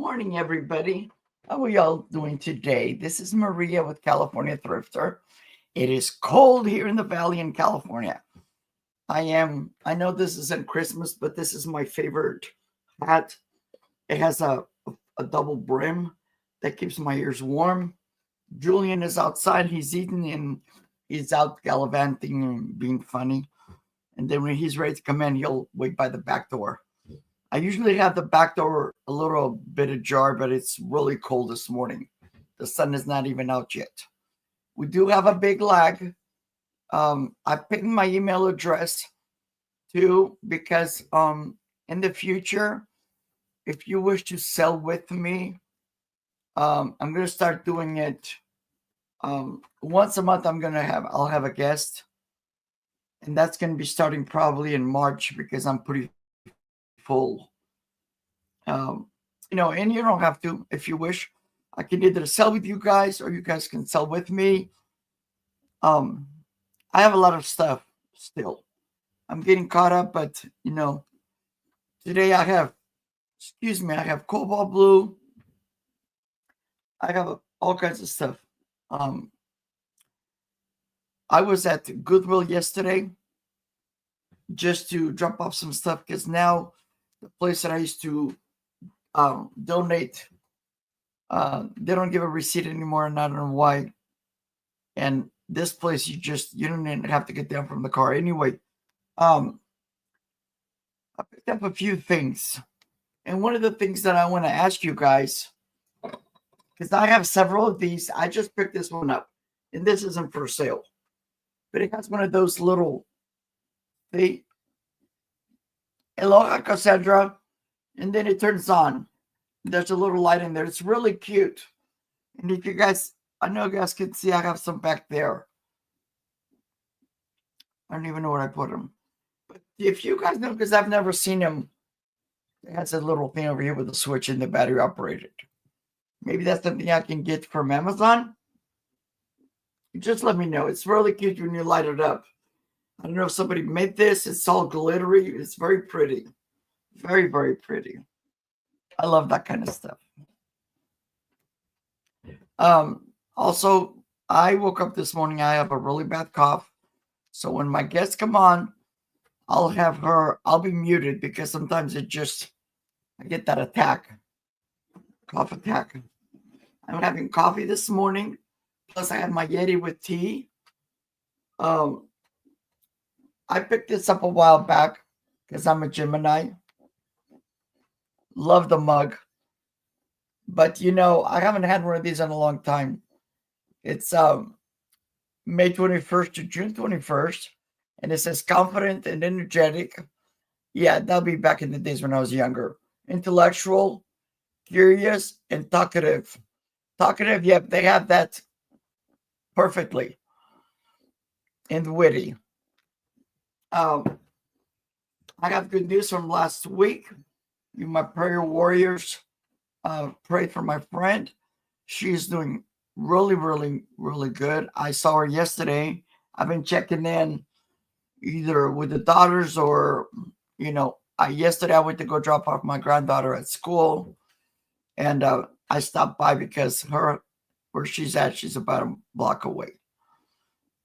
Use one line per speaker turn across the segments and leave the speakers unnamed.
morning, everybody. How are y'all doing today? This is Maria with California Thrifter. It is cold here in the Valley in California. I know this isn't Christmas, but this is my favorite hat. It has a double brim that keeps my ears warm. Julian is outside. He's eating and he's out gallivanting and being funny. And then when he's ready to come in, he'll wait by the back door. I usually have the back door a little bit ajar, but it's really cold this morning. The sun is not even out yet. We do have a big lag. I picked my email address too because in the future, if you wish to sell with me, I'm going to start doing it once a month. I'll have a guest, and that's going to be starting probably in March because I'm pretty full. And you don't have to if you wish. I can either sell with you guys or you guys can sell with me. I have a lot of stuff still. I'm getting caught up, but today I have cobalt blue. I have all kinds of stuff. I was at Goodwill yesterday just to drop off some stuff because now the place that I used to donate, they don't give a receipt anymore, and I don't know why. And this place, you don't even have to get down from the car. Anyway, I picked up a few things. And one of the things that I want to ask you guys, because I have several of these, I just picked this one up. And this isn't for sale. But it has one of those little, Aloha Cassandra, and then it turns on. There's a little light in there. It's really cute. And if you guys, I know you guys can see I have some back there. I don't even know where I put them. But if you guys know, because I've never seen them, it has a little thing over here with a switch and the battery operated. Maybe that's something I can get from Amazon. Just let me know. It's really cute when you light it up. I don't know if somebody made this. It's all glittery. It's very pretty. Very, very pretty. I love that kind of stuff. Also, I woke up this morning. I have a really bad cough. So when my guests come on, I'll be muted because sometimes I get that cough attack. I'm having coffee this morning. Plus I had my Yeti with tea. I picked this up a while back because I'm a Gemini. Love the mug. But I haven't had one of these in a long time. It's May 21st to June 21st. And it says confident and energetic. Yeah, that'll be back in the days when I was younger. Intellectual, curious, and talkative. Talkative, yep, they have that perfectly. And witty. I have good news from last week. You, my prayer warriors, pray for my friend. She's doing really, really, really good. I saw her yesterday. I've been checking in either with the daughters or, yesterday I went to go drop off my granddaughter at school. And I stopped by because where she's at, she's about a block away.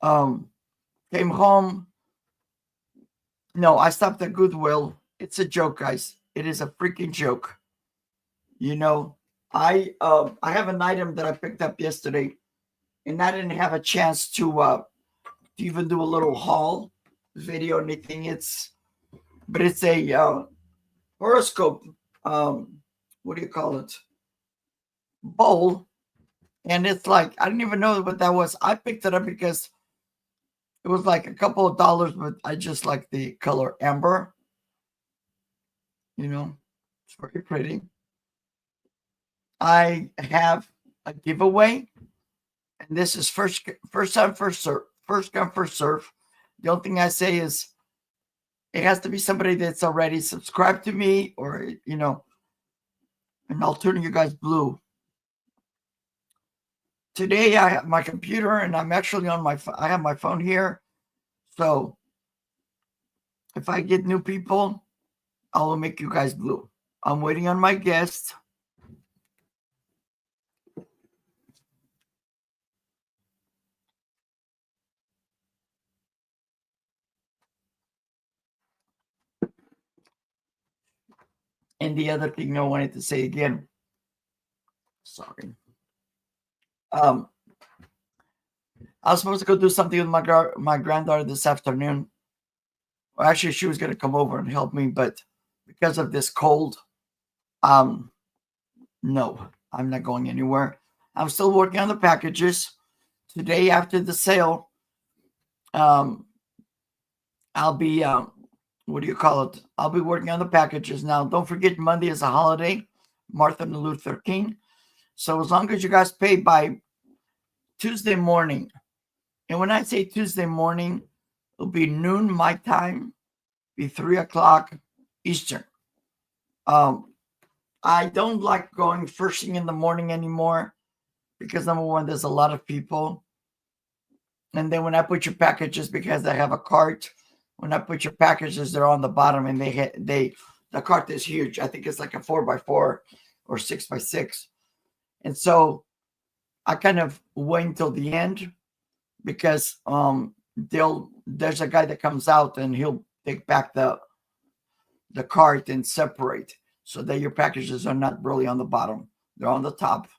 Came home. No, I stopped at Goodwill. It's a joke, guys. It is a freaking joke. I have an item that I picked up yesterday, and I didn't have a chance to even do a little haul video or anything. It's a horoscope. What do you call it? Bowl, and it's like I didn't even know what that was. I picked it up because it was like a couple of dollars, but I just like the color amber. It's very pretty. I have a giveaway, and this is first time, first serve. First come, first serve. The only thing I say is it has to be somebody that's already subscribed to me, or and I'll turn you guys blue. Today I have my computer, and I'm actually on I have my phone here. So if I get new people, I will make you guys blue. I'm waiting on my guest. And the other thing I wanted to say again, sorry. I was supposed to go do something with my granddaughter this afternoon. Well, actually, she was going to come over and help me, but because of this cold, no, I'm not going anywhere. I'm still working on the packages. Today, after the sale, I'll be what do you call it? I'll be working on the packages now. Don't forget, Monday is a holiday, Martin Luther King. So as long as you guys pay by Tuesday morning, and when I say Tuesday morning, it'll be noon my time, be 3 o'clock Eastern. I don't like going first thing in the morning anymore because number one, there's a lot of people. And then when I put your packages, because I have a cart, when I put your packages, they're on the bottom, and the cart is huge. I think it's like a 4x4 or 6x6. And so I kind of wait until the end because there's a guy that comes out and he'll take back the cart and separate so that your packages are not really on the bottom. They're on the top.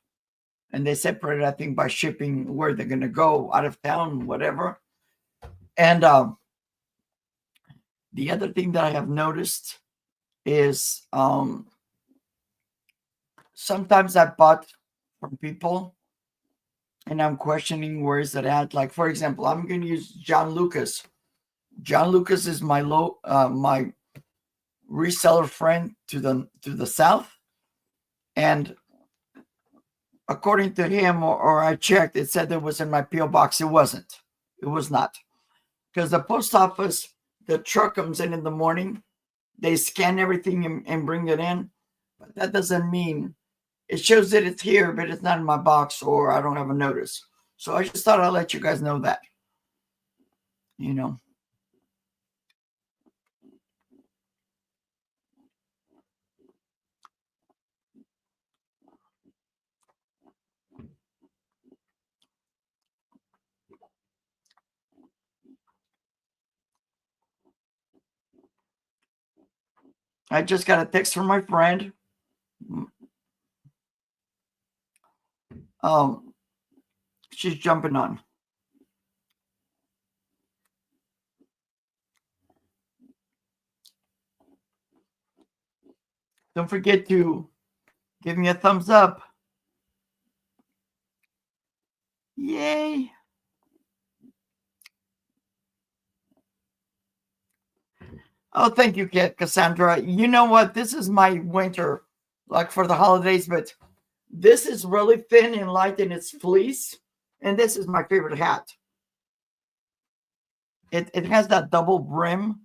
And they separate it, I think, by shipping where they're going to go, out of town, whatever. And the other thing that I have noticed is sometimes I bought from people and I'm questioning where is it at. Like, for example, I'm going to use John Lucas. John Lucas is my my reseller friend to the south. And according to him, or I checked, it said it was in my P.O. box. It wasn't. It was not. Because the post office, the truck comes in the morning. They scan everything and bring it in. But that doesn't mean it shows that it's here, but it's not in my box or I don't have a notice. So I just thought I'd let you guys know that. You know. I just got a text from my friend. She's jumping on. Don't forget to give me a thumbs up. Yay. Oh, thank you, Cassandra. You know what? This is my winter, like for the holidays, but this is really thin and light in its fleece. And this is my favorite hat. It has that double brim,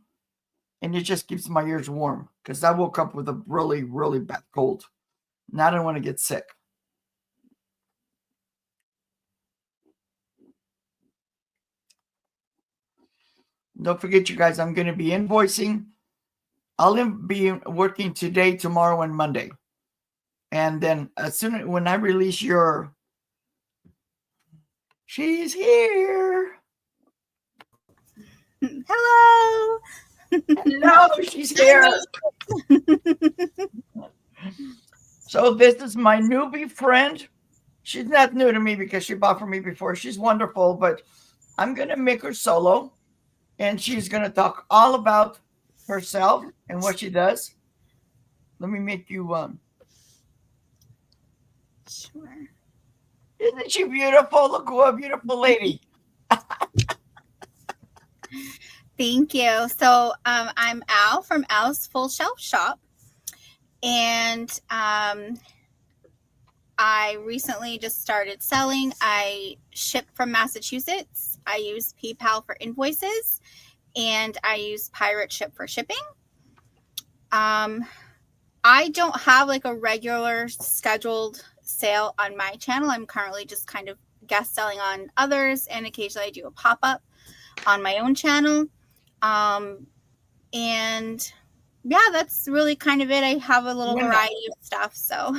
and it just keeps my ears warm because I woke up with a really, really bad cold. Now I don't want to get sick. Don't forget, you guys, I'm going to be invoicing. I'll be working today, tomorrow, and Monday. And then as soon as when I release your... She's here.
Hello.
Hello, she's here. So this is my newbie friend. She's not new to me because she bought from me before. She's wonderful, but I'm going to make her solo. And she's going to talk all about herself and what she does. Let me make you one.
Sure.
Isn't she beautiful? Look what a beautiful lady.
Thank you. So I'm Al from Al's Full Shelf Shop. And I recently just started selling. I ship from Massachusetts. I use PayPal for invoices. And I use Pirate Ship for shipping. I don't have like a regular scheduled sale on my channel. I'm currently just kind of guest selling on others, and occasionally I do a pop-up on my own channel. And yeah, that's really kind of it. I have a little variety of stuff. So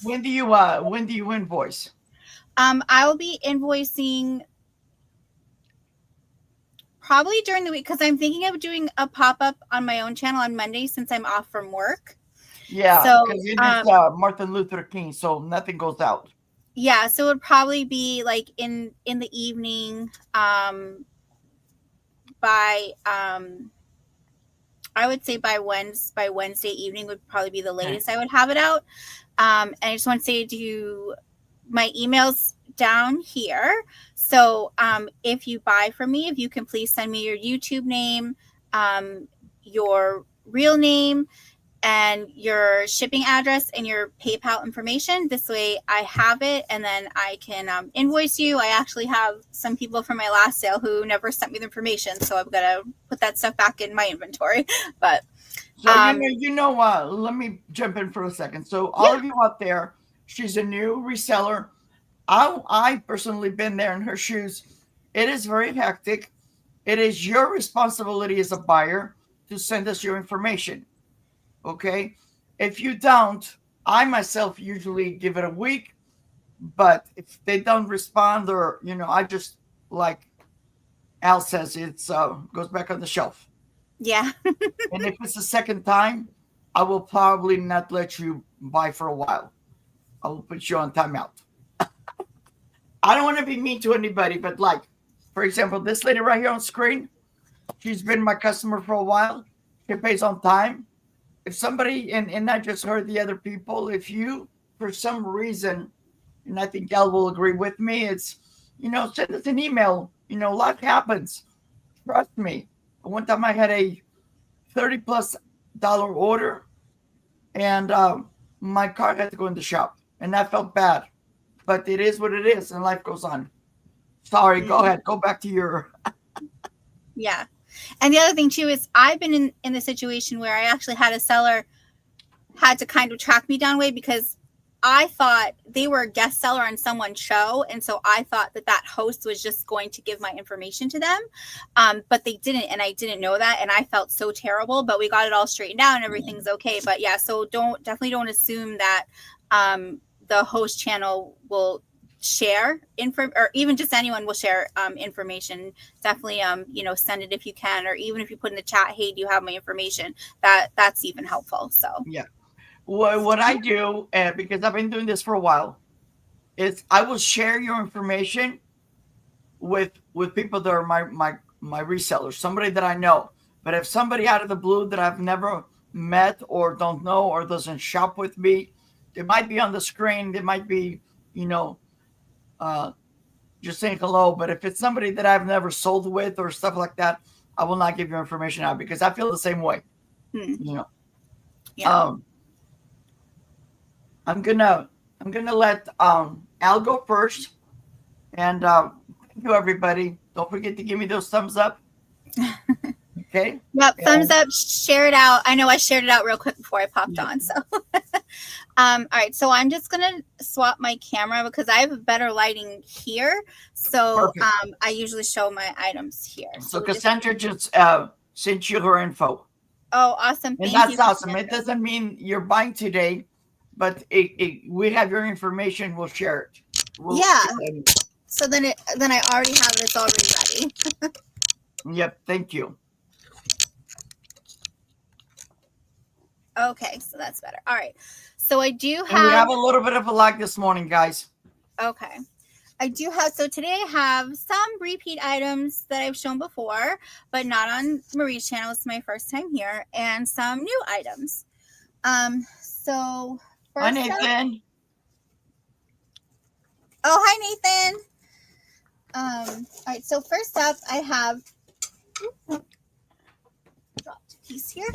when do you invoice?
I will be invoicing probably during the week because I'm thinking of doing a pop-up on my own channel on Monday since I'm off from work.
Yeah,
So,
because it is Martin Luther King, so nothing goes out.
yeah, so it would probably be like in the evening, by I would say by Wednesday evening would probably be the
Okay.
latest I would have it out. And I just want to say to my emails down here. So if you buy from me, if you can please send me your YouTube name, your real name, and your shipping address and your PayPal information. This way I have it and then I can invoice you. I actually have some people from my last sale who never sent me the information. So I've got to put that stuff back in my inventory. But
So let me jump in for a second. So all
yeah,
of you out there, she's a new reseller. I personally been there in her shoes. It is very hectic. It is your responsibility as a buyer to send us your information. Okay. If you don't, I myself usually give it a week, but if they don't respond, or I just, like Al says, it's goes back on the shelf.
yeah,
And if it's the second time, I will probably not let you buy for a while. I will put you on timeout. I don't want to be mean to anybody, but like, for example, this lady right here on screen, she's been my customer for a while. She pays on time. If somebody, and not just her, the other people, if you, for some reason, and I think Gal will agree with me, it's, send us an email. Life happens. Trust me. One time I had a $30+ order, and my car had to go in the shop, and I felt bad. But it is what it is, and life goes on. Sorry, go ahead. Go back to your.
yeah. And the other thing too is I've been in the situation where I actually had a seller had to kind of track me down way because I thought they were a guest seller on someone's show. And so I thought that host was just going to give my information to them. But they didn't. And I didn't know that. And I felt so terrible, but we got it all straightened out and everything's okay. But yeah, so definitely don't assume that the host channel will share info, or even just anyone will share information. Definitely send it if you can, or even if you put in the chat, hey, do you have my information? That's even helpful. So
Yeah. What I do, because I've been doing this for a while, is I will share your information with people that are my resellers, somebody that I know. But if somebody out of the blue that I've never met or don't know or doesn't shop with me, they might be on the screen. They might be, just saying hello. But if it's somebody that I've never sold with or stuff like that, I will not give your information out because I feel the same way.
yeah.
I'm gonna let Al go first, and thank you everybody. Don't forget to give me those thumbs up. Okay.
Yep. Thumbs up. Share it out. I know I shared it out real quick before I popped on. So, all right. So I'm just gonna swap my camera because I have better lighting here. So I usually show my items here.
So Cassandra just sent you her info.
Oh, awesome!
And that's awesome. Cassandra. It doesn't mean you're buying today, but we have your information. We'll share it.
So then I already have this already ready.
Yep. Thank you.
Okay, so that's better. All right. So I do have.
And we have a little bit of a lag this morning, guys.
Okay. I do have, so today I have some repeat items that I've shown before, but not on Marie's channel. It's my first time here, and some new items. So first
hi, Nathan.
Hi, Nathan. All right. So first up, I have dropped a piece here.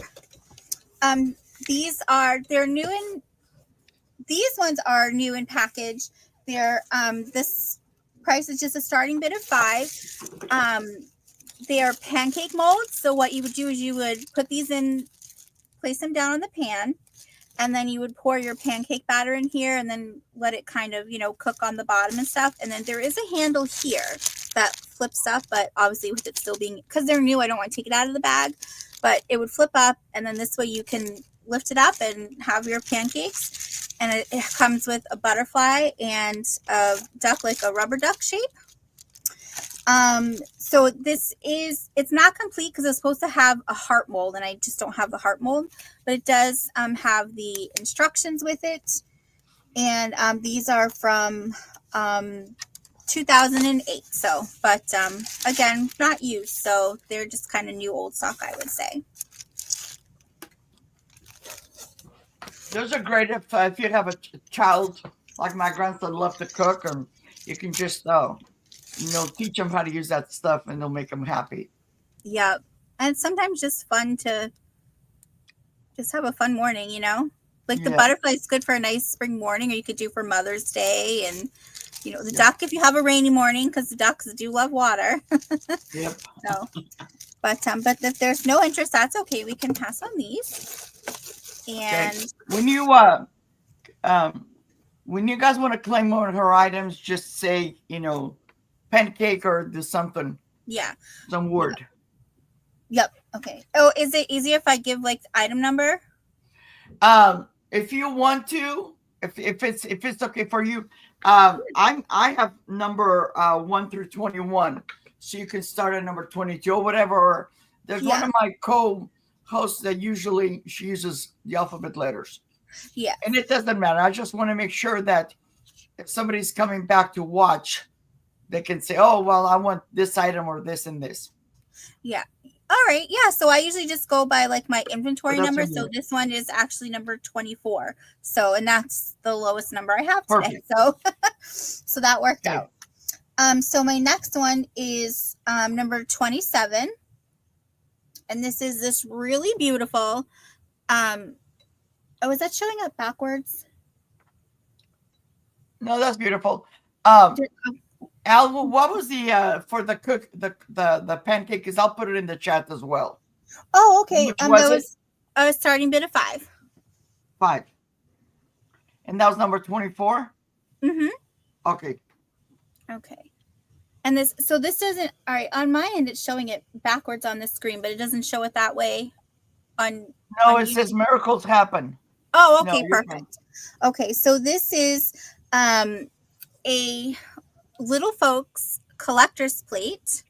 These ones are new in package. They're this price is just a starting bid of 5. They are pancake molds. So what you would do is you would put these in, place them down on the pan, and then you would pour your pancake batter in here and then let it kind of, cook on the bottom and stuff. And then there is a handle here that flips up, but obviously with it still being, because they're new, I don't want to take it out of the bag, but it would flip up, and then this way you can lift it up and have your pancakes. And it comes with a butterfly and a duck, like a rubber duck shape. So it's not complete because it's supposed to have a heart mold, and I just don't have the heart mold, but it does have the instructions with it. And these are from 2008. So, but again, not used. So they're just kind of new old stock, I would say.
Those are great if you have a child like my grandson love to cook, and you can just teach them how to use that stuff, and they'll make them happy.
Yep. And sometimes just fun to just have a fun morning, like the butterfly is good for a nice spring morning, or you could do for Mother's Day, and the duck if you have a rainy morning, because the ducks do love water.
Yep.
So, but if there's no interest, that's okay. We can pass on these. And
okay. When you guys want to claim one of her items, just say pancake or do something.
Yeah.
Some word.
Yep. Okay. Oh, is it easier if I give like the item number?
If you want to, if it's okay for you, I have number 1 through 21, so you can start at number 22 or whatever. There's one of my co-hosts that usually she uses the alphabet letters.
Yeah.
And it doesn't matter. I just want to make sure that if somebody's coming back to watch, they can say, "Oh, well, I want this item or this and this."
Yeah. All right. Yeah. So I usually just go by like my inventory number. So this one is actually number 24. So, and that's the lowest number I have today. Perfect. So that worked out. So my next one is number 27. And this is this really beautiful. Oh, is that showing up backwards?
No, that's beautiful. Al, what was the for the cook the pancake? Because I'll put it in the chat as well.
Oh, okay. That was a starting bid of 5.
5. And that was number 24?
Mm-hmm.
Okay.
Okay. And this doesn't, all right, on my end it's showing it backwards on the screen, but it doesn't show it that way on
No, it says miracles happen.
Oh, okay, perfect. Okay, so this is a Little Folks collector's plate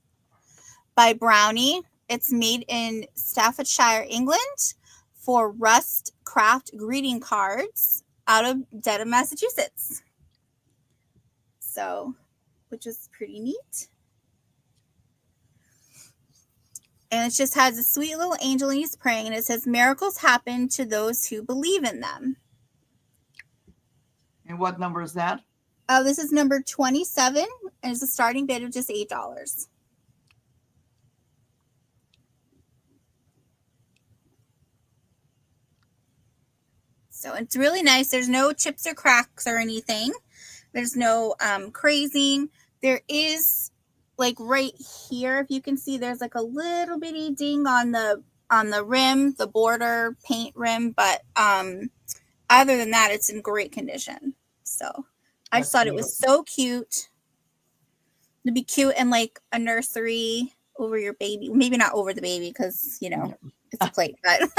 by Brownie. It's made in Staffordshire, England, for Rust Craft greeting cards out of Dedham, Massachusetts. So, which is pretty neat. And it just has a sweet little angel and he's praying, and it says, "Miracles happen to those who believe in them."
And what number is that?
This is number 27, and it's a starting bid of just $8. So it's really nice. There's no chips or cracks or anything. There's no crazing. There is, like right here, if you can see, there's like a little bitty ding on the rim, the border paint rim, but other than that, it's in great condition. So I just thought it was so cute. It'd be cute in like a nursery over your baby. Maybe not over the baby because, it's a plate. But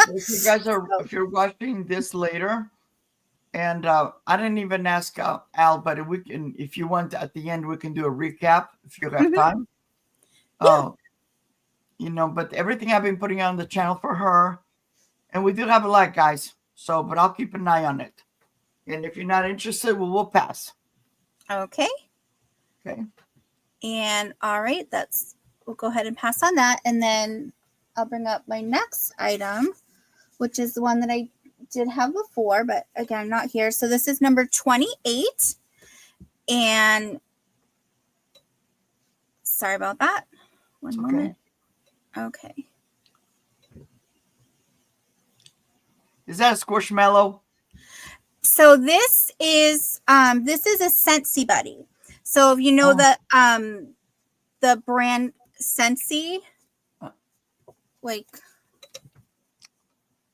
if you're watching this later, and I didn't even ask Al, but if you want, at the end, we can do a recap if you have time. Yeah. But everything I've been putting on the channel for her, and we do have a lot, guys. So, but I'll keep an eye on it. And if you're not interested, we'll pass.
Okay.
Okay.
And all right, we'll go ahead and pass on that. And then I'll bring up my next item, which is the one that I did have before, but again, not here. So this is number 28. And sorry about that. One moment. Okay.
Is that a Squishmallow?
So this is a Scentsy Buddy. So if you know the brand Scentsy, like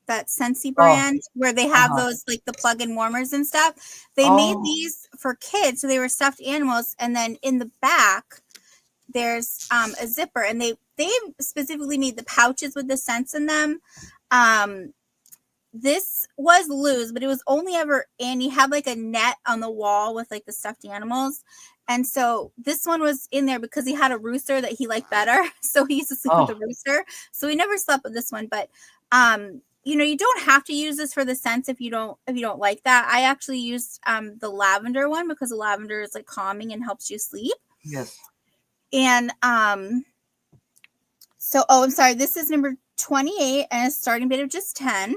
that Scentsy brand where they have those like the plug-in warmers and stuff. They made these for kids, so they were stuffed animals, and then in the back there's a zipper, and they specifically made the pouches with the scents in them. this was loose, but it was only ever in. He had like a net on the wall with like the stuffed animals. And so this one was in there because he had a rooster that he liked better. So he used to sleep with the
Oh,
rooster. So he never slept with this one. But you don't have to use this for the scents if you don't like that. I actually used the lavender one because the lavender is like calming and helps you sleep.
yes.
And I'm sorry, this is number 28 and a starting bid of just 10.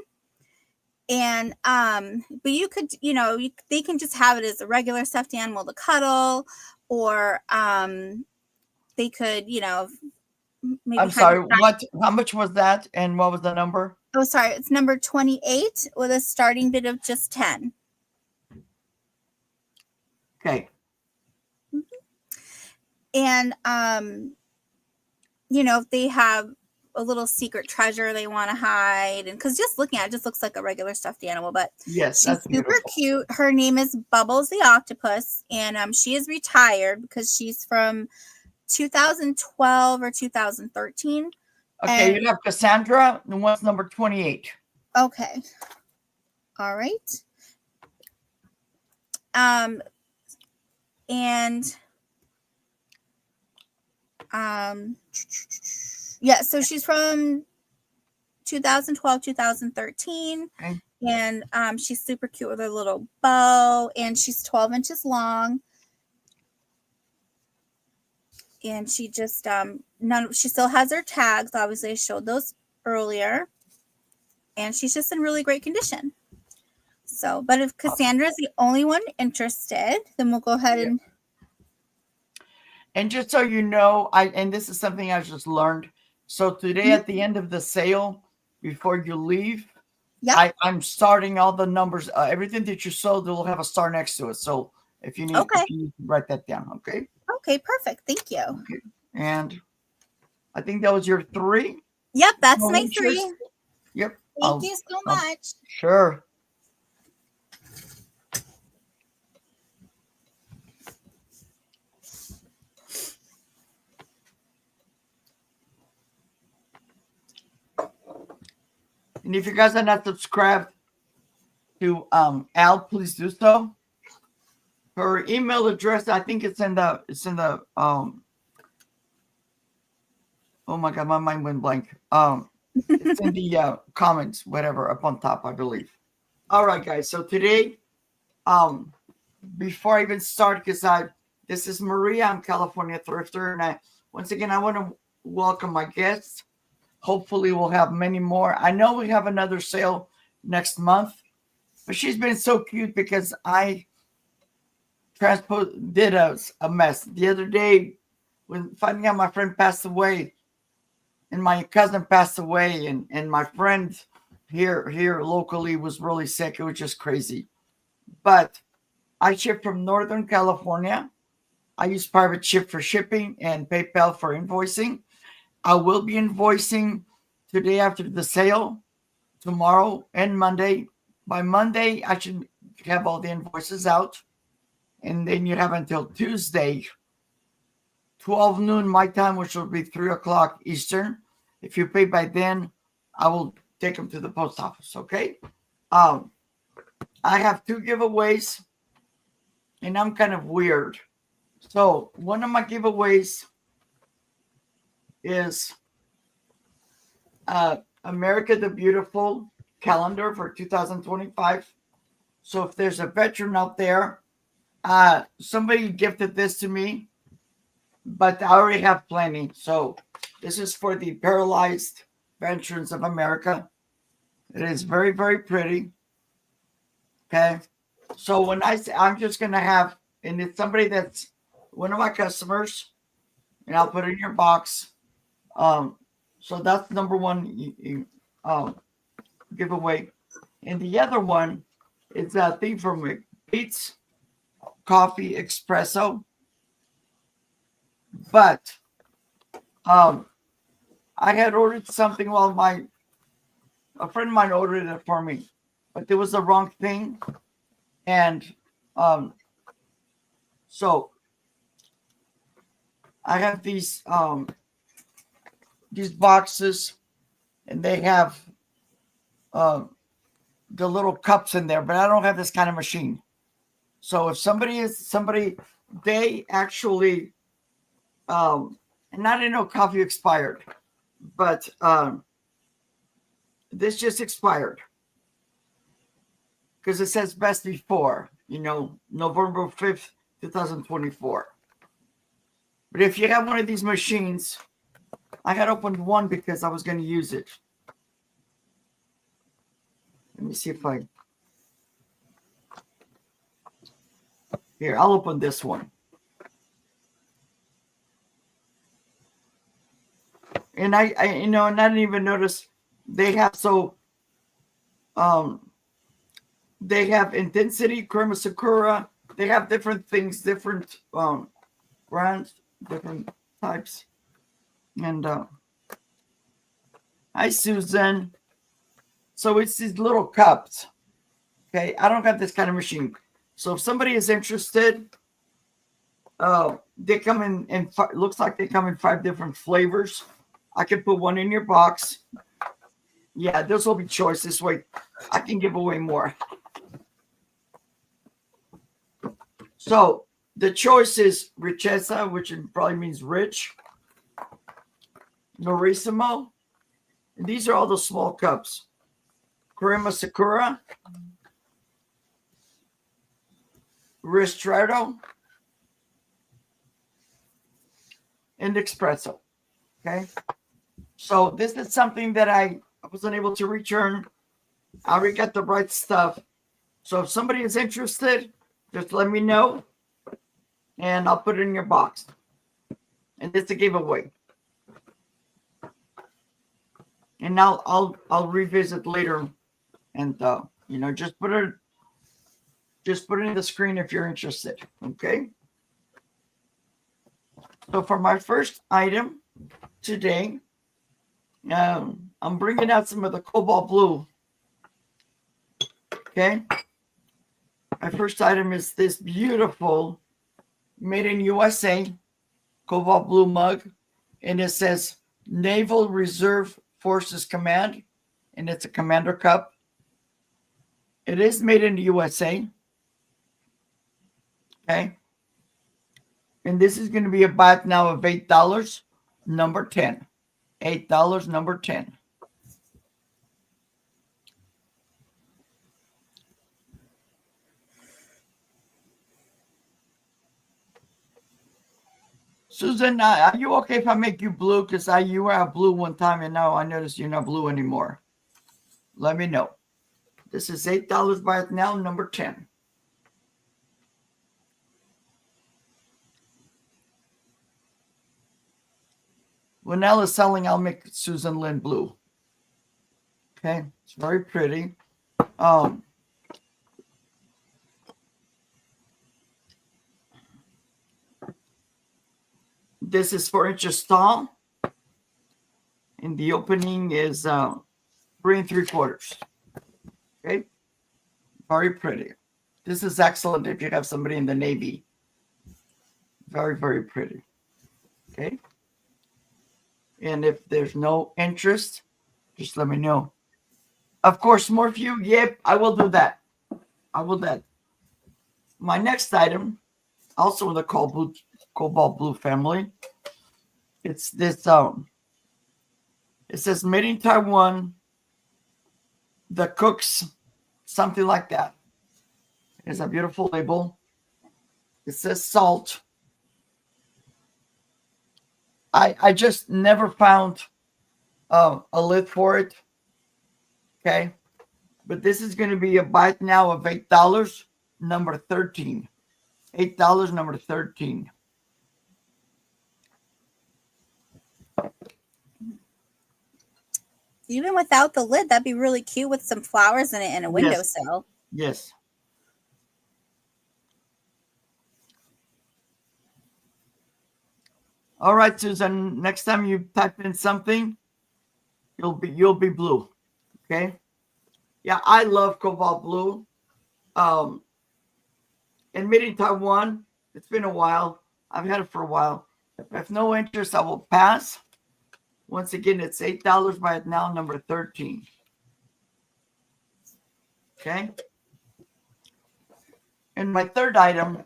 And but you could, they can just have it as a regular stuffed animal to cuddle, or they could, maybe
I'm
hide
sorry.
beside.
How much was that? And what was the number?
Oh, sorry, it's number 28 with a starting bid of just 10.
Okay.
And if they have a little secret treasure they want to hide, and because just looking at it just looks like a regular stuffed animal, but
Yes,
she's
that's
super
beautiful.
cute. Her name is Bubbles the octopus, and she is retired because she's from 2012 or 2013.
Okay,
And
you have Cassandra, the one's number 28.
okay, all right. And yeah, so she's from 2012, 2013.
Okay.
And she's super cute with her little bow, and she's 12 inches long. And she just she still has her tags. Obviously, I showed those earlier. And she's just in really great condition. So, but if Cassandra is the only one interested, then we'll go ahead and.
And just so you know, and this is something I just learned. So today at the end of the sale, before you leave,
Yep.
I'm starting all the numbers. Everything that you sold will have a star next to it. So if you need,
Okay.
if you need to write that down, okay?
Okay, perfect. Thank you.
Okay. And I think that was your 3.
Yep, that's
No
my
interest?
3.
Yep.
Thank you so much.
Sure. And if you guys are not subscribed to Al, please do so. Her email address, I think it's in the oh my god, my mind went blank. It's in the comments, whatever, up on top, I believe. All right, guys. So today, before I even start, this is Maria, I'm California Thrifter, and once again I want to welcome my guests. Hopefully, we'll have many more. I know we have another sale next month, but she's been so cute because I did a mess the other day when finding out my friend passed away, and my cousin passed away, and my friend here locally was really sick. It was just crazy. But I ship from Northern California. I use private ship for shipping and PayPal for invoicing. I will be invoicing today after the sale, tomorrow and Monday. By Monday, I should have all the invoices out. And then you have until Tuesday, 12 noon my time, which will be 3 o'clock Eastern. If you pay by then, I will take them to the post office, okay? I have 2 giveaways, and I'm kind of weird. So one of my giveaways is America the Beautiful calendar for 2025. So if there's a veteran out there, somebody gifted this to me, but I already have plenty. So this is for the paralyzed veterans of America. It is very, very pretty. Okay. So when I say I'm just going to have, and it's somebody that's one of my customers, and I'll put it in your box. So that's number one giveaway. And the other one is a thing from Pete's Coffee Espresso. But I had ordered something while a friend of mine ordered it for me, but there was the wrong thing. And so I have these boxes, and they have the little cups in there, but I don't have this kind of machine. So if they actually, and I didn't know coffee expired, but this just expired because it says best before, November 5th, 2024. But if you have one of these machines, I had opened one because I was going to use it. Let me see if I'll open this one. And I and I didn't even notice they have they have intensity, Kurma Sakura. They have different things, different brands, different types. And hi, Susan. So it's these little cups. Okay, I don't have this kind of machine. So if somebody is interested, they come in looks like they come in 5 different flavors. I can put one in your box. Yeah, this will be choice. This way I can give away more. So the choice is Richeza, which probably means rich. Norissimo. And these are all the small cups. Kurima Sakura. Ristretto. And espresso. Okay. So this is something that I wasn't able to return. I already got the right stuff. So if somebody is interested, just let me know and I'll put it in your box. And it's a giveaway. And now I'll revisit later and just put it in the screen if you're interested. Okay. So for my first item today, I'm bringing out some of the cobalt blue. Okay. My first item is this beautiful made in USA cobalt blue mug. And it says Naval Reserve Forces Command. And it's a commander cup. It is made in the USA. Okay. And this is going to be a buy now of $8, number 10. $8, number 10. Susan, are you okay if I make you blue? Because you were blue one time, and now I notice you're not blue anymore. Let me know. This is $8 buy it now, number 10. When Ella's selling, I'll make Susan Lynn blue. Okay, it's very pretty. This is 4 inches tall. And the opening is 3 3/4. Okay, very pretty. This is excellent if you have somebody in the Navy. Very, very pretty. Okay. And if there's no interest, just let me know. Of course, more for you. Yep, I will do that. I will do that. My next item, also in the cobalt blue family, it's this. It says made in Taiwan. The Cooks, something like that. It's a beautiful label. It says salt. I just never found a lid for it. Okay. But this is going to be a buy now of $8, number 13. $8, number 13.
Even without the lid, that'd be really cute with some flowers in it and a windowsill.
Yes. All right, Susan. Next time you type in something, you'll be blue. Okay. Yeah, I love cobalt blue. And made in Taiwan. It's been a while. I've had it for a while. If I have no interest, I will pass. Once again, it's $8 buy it now, number 13. Okay. And my third item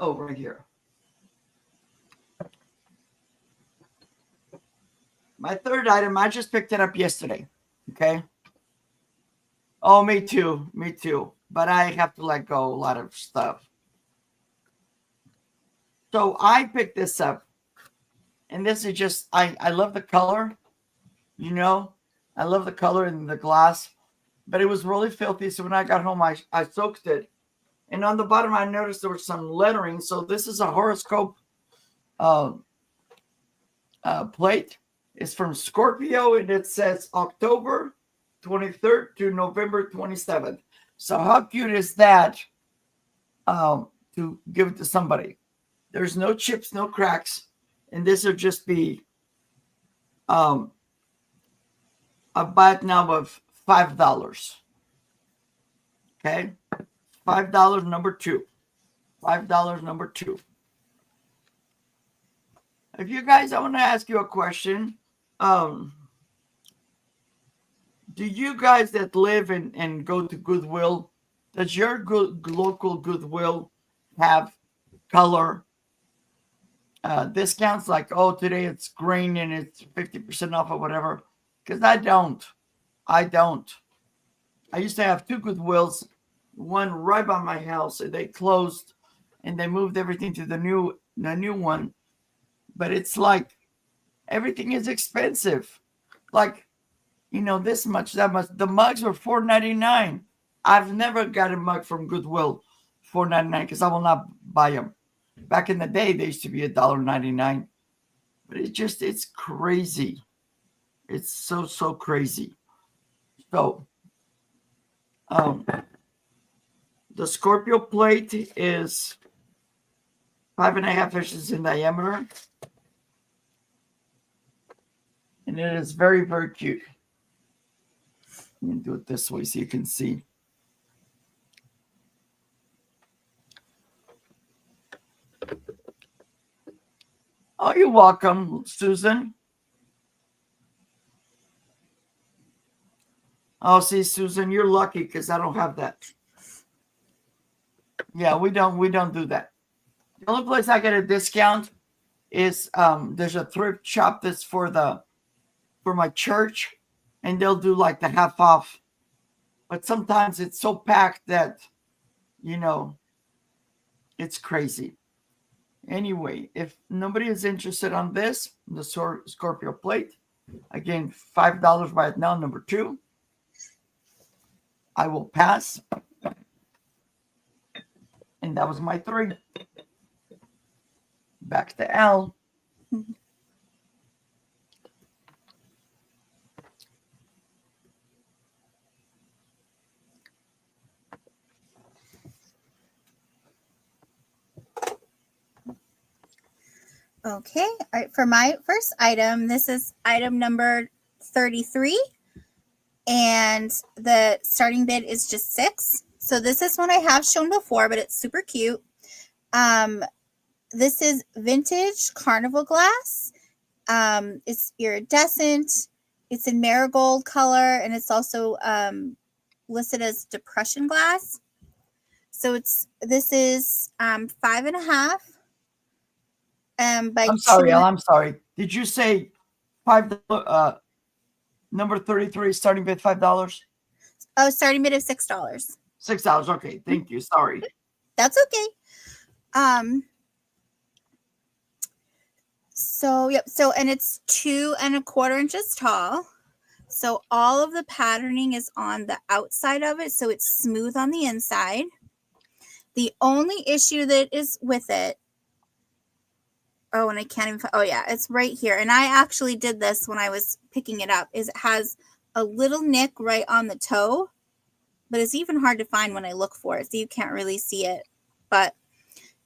right here. My third item, I just picked it up yesterday. Okay. Oh, me too. Me too. But I have to let go a lot of stuff. So I picked this up. And this is just, I love the color. You know, I love the color in the glass. But it was really filthy. So when I got home, I soaked it. And on the bottom, I noticed there was some lettering. So this is a horoscope uh, plate. It's from Scorpio, and it says October 23rd to November 27th. So how cute is that to give it to somebody? There's no chips, no cracks, and this will just be a buy it now of $5. Okay, $5 number two. $5 number two. If you guys, I want to ask you a question. Do you guys that live and go to Goodwill, does your local Goodwill have color discounts like, oh, today it's green and it's 50% off or whatever? Because I don't. I used to have two Goodwills, one right by my house, and they closed and they moved everything to the new one. But it's like everything is expensive. Like, this much, that much. The mugs were $4.99. I've never got a mug from Goodwill $4.99 because I will not buy them. Back in the day, they used to be $1.99. But it's crazy. It's so crazy. So, the Scorpio plate is 5.5 inches in diameter. And it is very, very cute. Let me do it this way so you can see. Oh, you're welcome, Susan. Oh, see, Susan, you're lucky because I don't have that. Yeah, we don't do that. The only place I get a discount is there's a thrift shop that's for my church, and they'll do like the half off. But sometimes it's so packed that it's crazy. Anyway, if nobody is interested on this, the Scorpio plate, again, $5 right now, number two. I will pass. And that was my three. Back to Al.
Okay. All right. For my first item, this is item number 33. And the starting bid is just $6. So this is one I have shown before, but it's super cute. This is vintage carnival glass. It's iridescent. It's in marigold color, and it's also listed as depression glass. So this is 5.5.
I'm sorry, Al. I'm sorry. Did you say $5? Number 33 starting bid $5?
Oh, starting bid of $6.
$6. Okay, thank you. Sorry.
That's okay. So yep. So and it's 2.25 inches tall. So all of the patterning is on the outside of it, so it's smooth on the inside. The only issue that is with it. Oh, and I can't even. Oh yeah, it's right here. And I actually did this when I was picking it up. Is it has a little nick right on the toe, but it's even hard to find when I look for it, so you can't really see it. But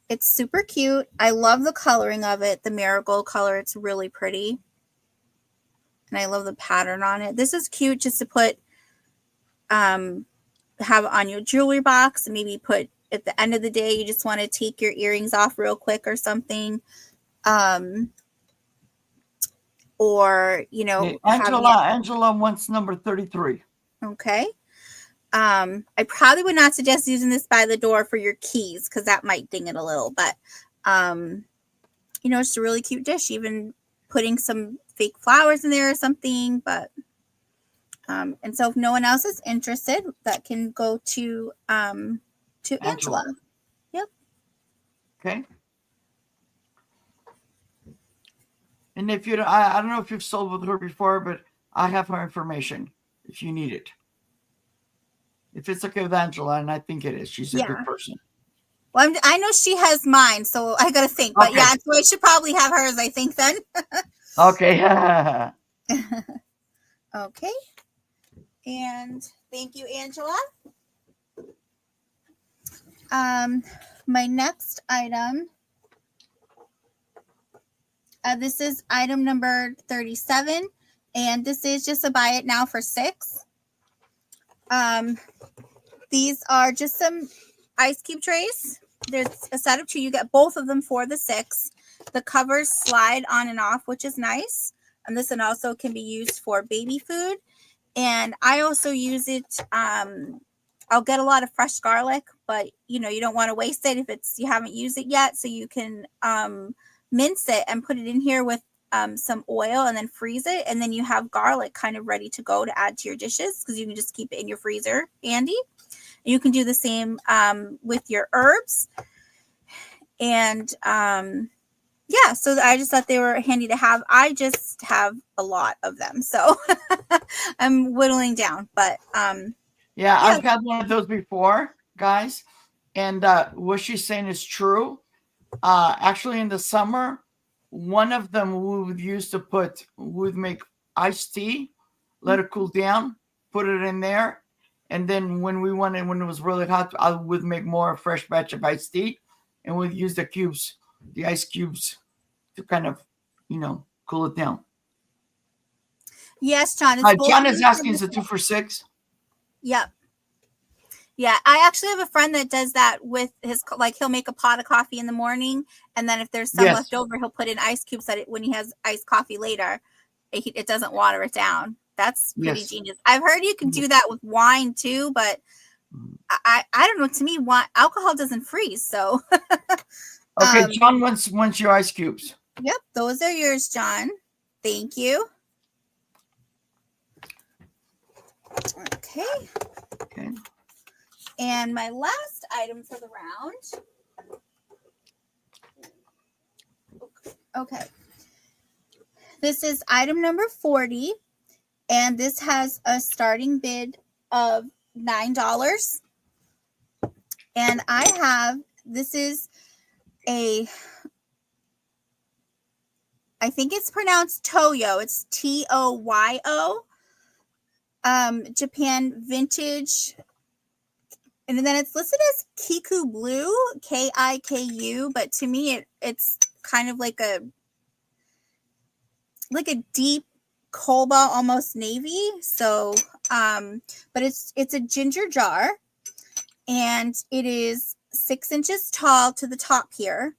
it's super cute. I love the coloring of it, the marigold color. It's really pretty. And I love the pattern on it. This is cute just to put, have on your jewelry box, and maybe put at the end of the day, you just want to take your earrings off real quick or something. or
Okay,
having it.
Angela wants number 33.
Okay. I probably would not suggest using this by the door for your keys because that might ding it a little, but it's a really cute dish. Even putting some fake flowers in there or something, but and so if no one else is interested, that can go to Angela.
Angela.
Yep.
Okay. And if you, I don't know if you've sold with her before, but I have her information if you need it. If it's okay with Angela, and I think it is, she's a
Yeah.
good person.
Well, I know she has mine, so I got to think. But yeah, so I should probably have hers, I think, then.
Okay.
Okay. And thank you, Angela. My next item, this is item number 37, and this is just a buy it now for 6. These are just some ice cube trays. There's a set of 2. You get both of them for the 6. The covers slide on and off, which is nice. And this one also can be used for baby food. And I also use it. I'll get a lot of fresh garlic, but you don't want to waste it if you haven't used it yet. So you can mince it and put it in here with some oil and then freeze it. And then you have garlic kind of ready to go to add to your dishes because you can just keep it in your freezer handy. You can do the same with your herbs. And yeah, so I just thought they were handy to have. I just have a lot of them, so I'm whittling down. But
yeah, I've had one of those before, guys. And what she's saying is true. Actually, in the summer, one of them we would use to would make iced tea, let it cool down, put it in there. And then when it was really hot, I would make more fresh batch of iced tea, and we'd use the ice cubes, to kind of, cool it down.
Yes, John.
John is asking, is it 2 for 6?
Yep. Yeah, I actually have a friend that does that with his, he'll make a pot of coffee in the morning, and then if there's some left over, he'll put in ice cubes so that when he has iced coffee later, it doesn't water it down. That's pretty genius. I've heard you can do that with wine too, but I don't know. To me, alcohol doesn't freeze. So
okay, John wants your ice cubes.
Yep, those are yours, John. Thank you. Okay.
Okay.
And my last item for the round. Okay. This is item number 40. And this has a starting bid of $9. And this is I think it's pronounced Toyo. It's Toyo. Japan vintage. And then it's listed as Kiku Blue, Kiku, but to me it's kind of like a deep cobalt, almost navy. So but it's a ginger jar, and it is 6 inches tall to the top here,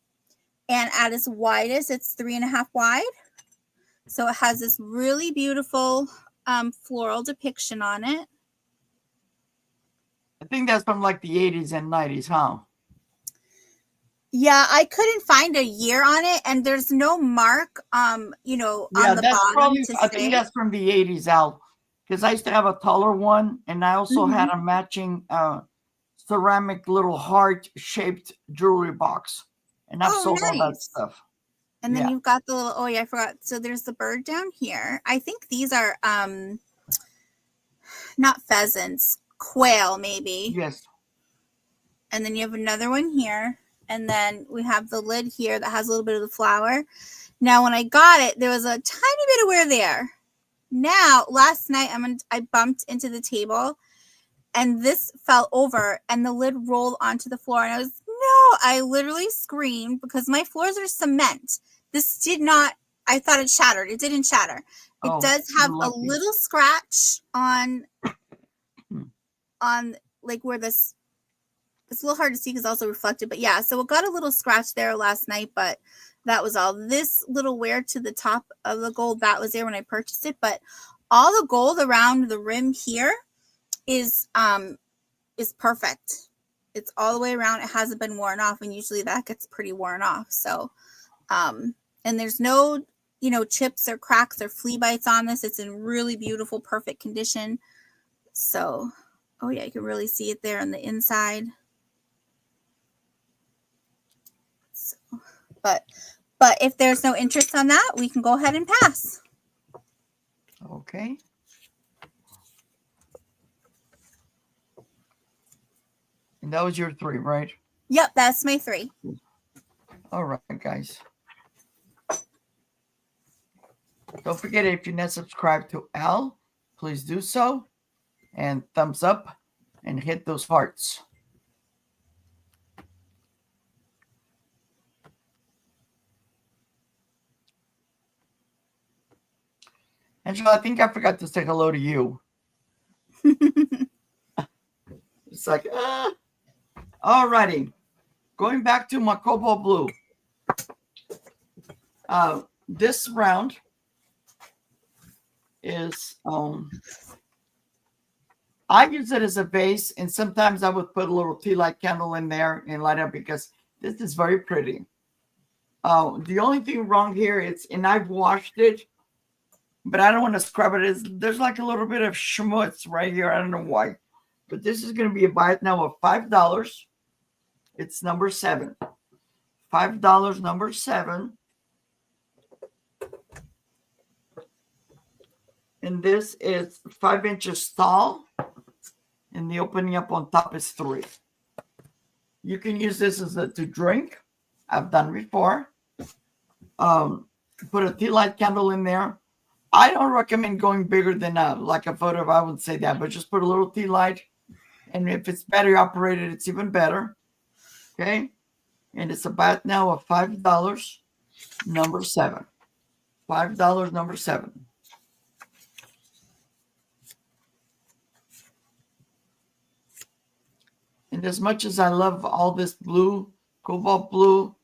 and at its widest it's 3.5 wide. So it has this really beautiful floral depiction on it.
I think that's from like the 80s and 90s, huh?
Yeah, I couldn't find a year on it, and there's no mark, on the bottom.
I think that's from the 80s, Al, because I used to have a taller one, and I also had a matching ceramic little heart-shaped jewelry box, and I've sold all that stuff.
And then you've got the little, I forgot. So there's the bird down here. I think these are not pheasants, quail maybe.
Yes.
And then you have another one here. And then we have the lid here that has a little bit of the flower. Now, when I got it, there was a tiny bit of wear there. Now, last night, I bumped into the table, and this fell over, and the lid rolled onto the floor. And I literally screamed because my floors are cement. This did not, I thought it shattered. It didn't shatter. It does have a little scratch on like where this, it's a little hard to see because it's also reflected, but yeah, so it got a little scratch there last night, but that was all. This little wear to the top of the gold, that was there when I purchased it, but all the gold around the rim here is perfect. It's all the way around. It hasn't been worn off, and usually that gets pretty worn off. So, and there's no, chips or cracks or flea bites on this. It's in really beautiful, perfect condition. So, oh yeah, you can really see it there on the inside. So, but if there's no interest on that, we can go ahead and pass.
Okay. And that was your 3, right?
Yep, that's my 3.
All right, guys. Don't forget, if you're not subscribed to Al, please do so. And thumbs up and hit those hearts. Angela, I think I forgot to say hello to you. It's like, all righty. Going back to my cobalt blue. This round is, I use it as a base, and sometimes I would put a little tea light candle in there and light up because this is very pretty. The only thing wrong here is, and I've washed it, but I don't want to scrub it. There's like a little bit of schmutz right here. I don't know why. But this is going to be a buy it now of $5. It's number 7. $5, number 7. And this is 5 inches tall. And the opening up on top is 3. You can use this as to drink. I've done before. Put a tea light candle in there. I don't recommend going bigger than like a photo. I wouldn't say that, but just put a little tea light. And if it's battery operated, it's even better. Okay. And it's about now of $5, number 7. $5, number 7. And as much as I love all this blue, cobalt blue,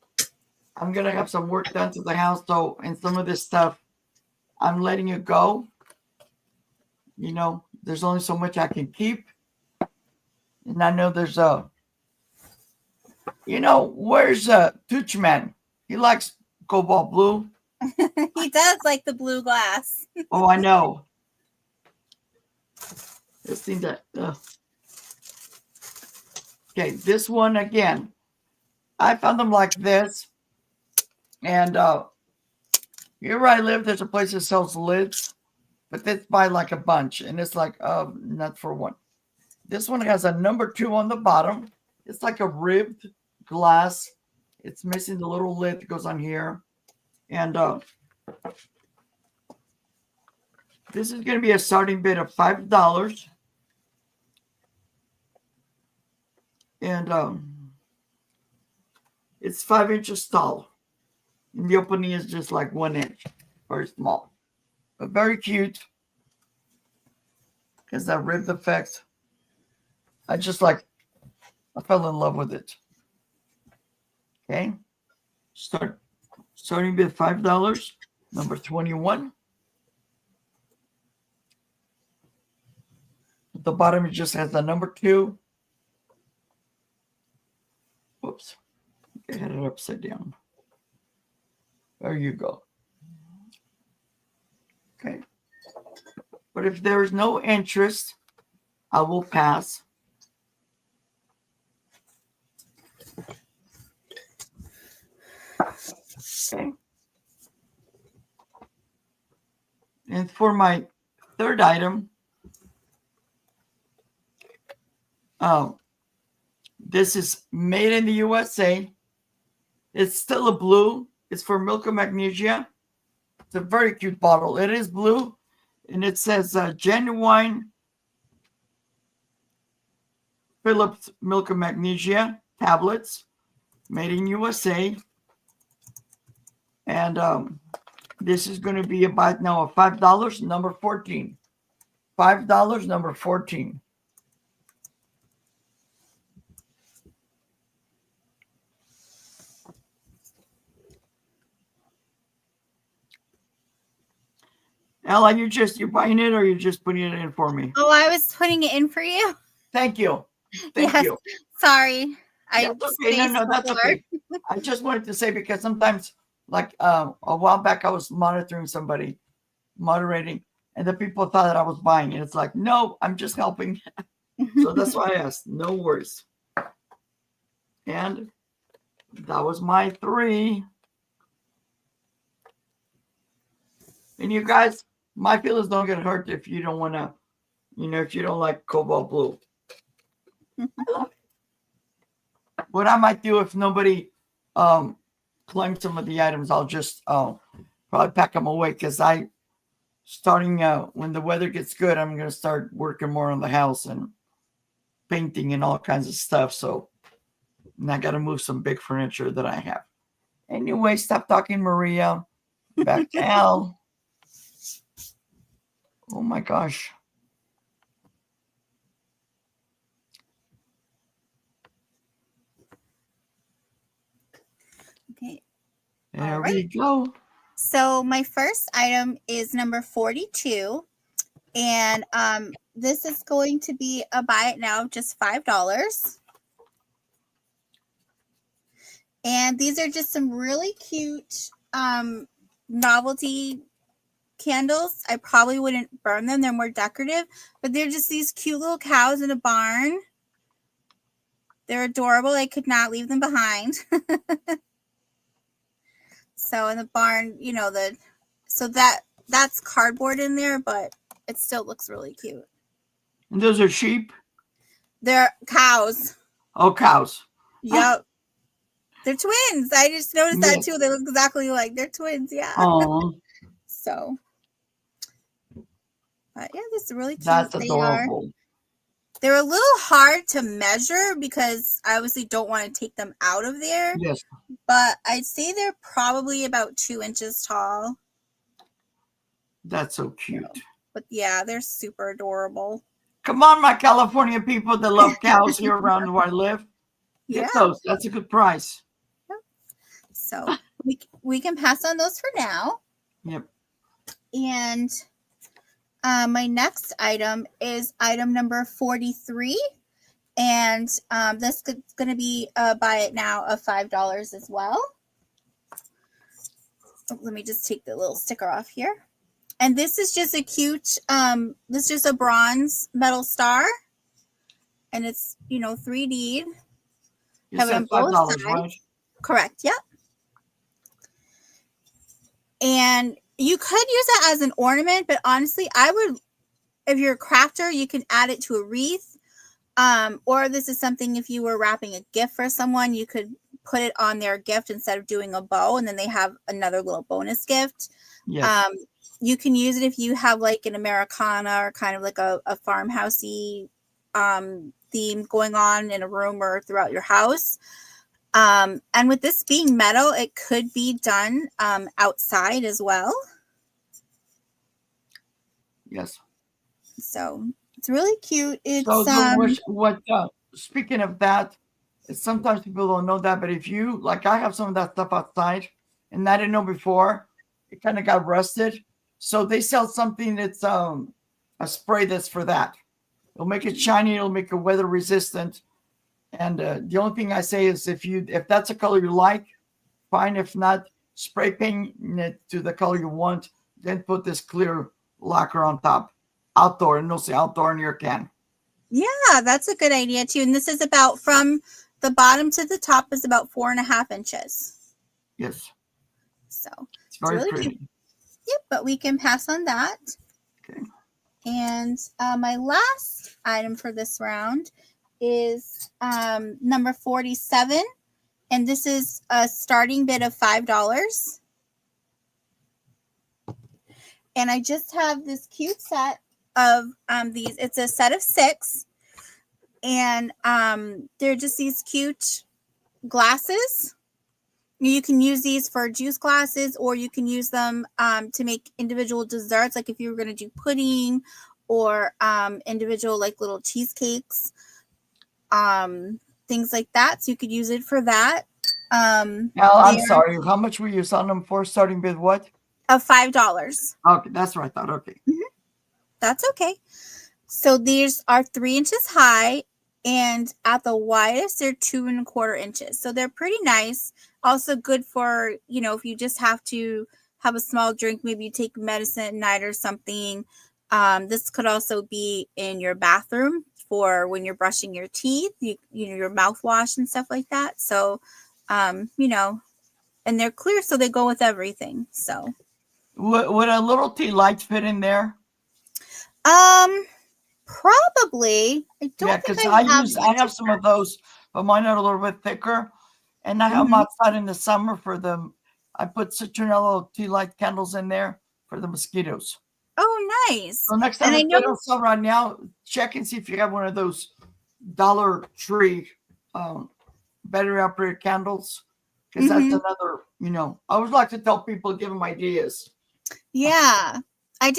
I'm going to have some work done to the house. So, and some of this stuff, I'm letting it go. There's only so much I can keep. And I know there's where's Tooch Man? He likes cobalt blue.
He does like the blue glass.
Oh, I know. Let's see that. Okay, this one again. I found them like this. And here where I live, there's a place that sells lids. But they buy like a bunch. And it's like, not for one. This one has a number 2 on the bottom. It's like a ribbed glass. It's missing the little lid that goes on here. And this is going to be a starting bid of $5. And it's 5 inches tall. And the opening is just like 1 inch. Very small. But very cute. Because that ribbed effect. I fell in love with it. Okay. Starting bid $5, number 21. At the bottom, it just has the number 2. Whoops. I had it upside down. There you go. Okay. But if there is no interest, I will pass. Okay. And for my third item, this is made in the USA. It's still a blue. It's for Milk of Magnesia. It's a very cute bottle. It is blue, and it says genuine Phillips Milk of Magnesia tablets, made in USA. And this is going to be about now of $5, number 14. $5, number 14. Ella, you're buying it or you're just putting it in for me?
Oh, I was putting it in for you.
Thank you. Thank
Yes.
you.
Sorry. I
That's okay. No,
spaced
no, that's
before.
okay. I just wanted to say because sometimes, like a while back, I was monitoring somebody, moderating, and the people thought that I was buying, and it's like, no, I'm just helping. So that's why I asked. No worries. And that was my 3. And you guys, my feelings don't get hurt if you don't want to, if you don't like cobalt blue. I love it. What I might do if nobody claims some of the items, I'll just probably pack them away because starting when the weather gets good, I'm going to start working more on the house and painting and all kinds of stuff. So I got to move some big furniture that I have. Anyway, stop talking, Maria. Back to Al. Oh my gosh.
Okay.
There we go.
So my first item is number 42. And this is going to be a buy it now, just $5. And these are just some really cute novelty candles. I probably wouldn't burn them. They're more decorative, but they're just these cute little cows in a barn. They're adorable. I could not leave them behind. So in the barn, that's cardboard in there, but it still looks really cute.
And those are sheep?
They're cows.
Oh, cows.
Yep. They're twins. I just noticed that too. They look exactly like they're twins. Yeah.
Oh.
So, but yeah, this is really cute.
That's adorable.
They're a little hard to measure because I obviously don't want to take them out of there.
Yes.
But I'd say they're probably about 2 inches tall.
That's so cute.
But yeah, they're super adorable.
Come on, my California people that love cows here around where I live. Get those. That's a good price.
Yep. So we can pass on those for now.
Yep.
And my next item is item number 43. And this is going to be a buy it now of $5 as well. Oh, let me just take the little sticker off here. And this is just a cute, this is just a bronze metal star. And it's, 3D.
You said $5, right?
Correct, yep. And you could use it as an ornament, but honestly, if you're a crafter, you can add it to a wreath. Or this is something if you were wrapping a gift for someone, you could put it on their gift instead of doing a bow, and then they have another little bonus gift.
Yes.
You can use it if you have like an Americana or kind of like a farmhousey theme going on in a room or throughout your house. And with this being metal, it could be done outside as well.
Yes.
So it's really cute. It's
speaking of that, sometimes people don't know that, but if you like, I have some of that stuff outside, and I didn't know before. It kind of got rusted, so they sell something that's a spray that's for that. It'll make it shiny. It'll make it weather resistant. And the only thing I say is if that's a color you like, fine. If not, spray paint it to the color you want. Then put this clear lacquer on top. Outdoor, and it'll say outdoor in your can.
Yeah, that's a good idea too. And this is about from the bottom to the top is about 4.5 inches.
Yes.
So
it's very really pretty. Cute.
Yep, but we can pass on that.
Okay.
And my last item for this round is number 47. And this is a starting bid of $5. And I just have this cute set of these. It's a set of 6. And they're just these cute glasses. You can use these for juice glasses, or you can use them to make individual desserts. Like if you were going to do pudding or individual like little cheesecakes, things like that. So you could use it for that.
Al, I'm sorry. How much were you selling them for? Starting bid what?
of $5.
Okay, that's what I thought. Okay.
That's okay. So these are 3 inches high, and at the widest, they're 2¼ inches. So they're pretty nice. Also good for, if you just have to have a small drink, maybe you take medicine at night or something. This could also be in your bathroom for when you're brushing your teeth, your mouthwash and stuff like that. So, and they're clear, so they go with everything. So,
Would a little tea light fit in there?
probably. I
Yeah,
don't think
because
I have
I
one to
have some of those, but mine are a little bit thicker. And I have them
Mhm.
outside in the summer for them. I put citronella tea light candles in there for the mosquitoes.
Oh, nice.
So next time
And I
if they
know.
don't sell right now, check and see if you have one of those Dollar Tree battery operated candles. Because that's
Mhm.
another, I always like to tell people, give them ideas.
Yeah. I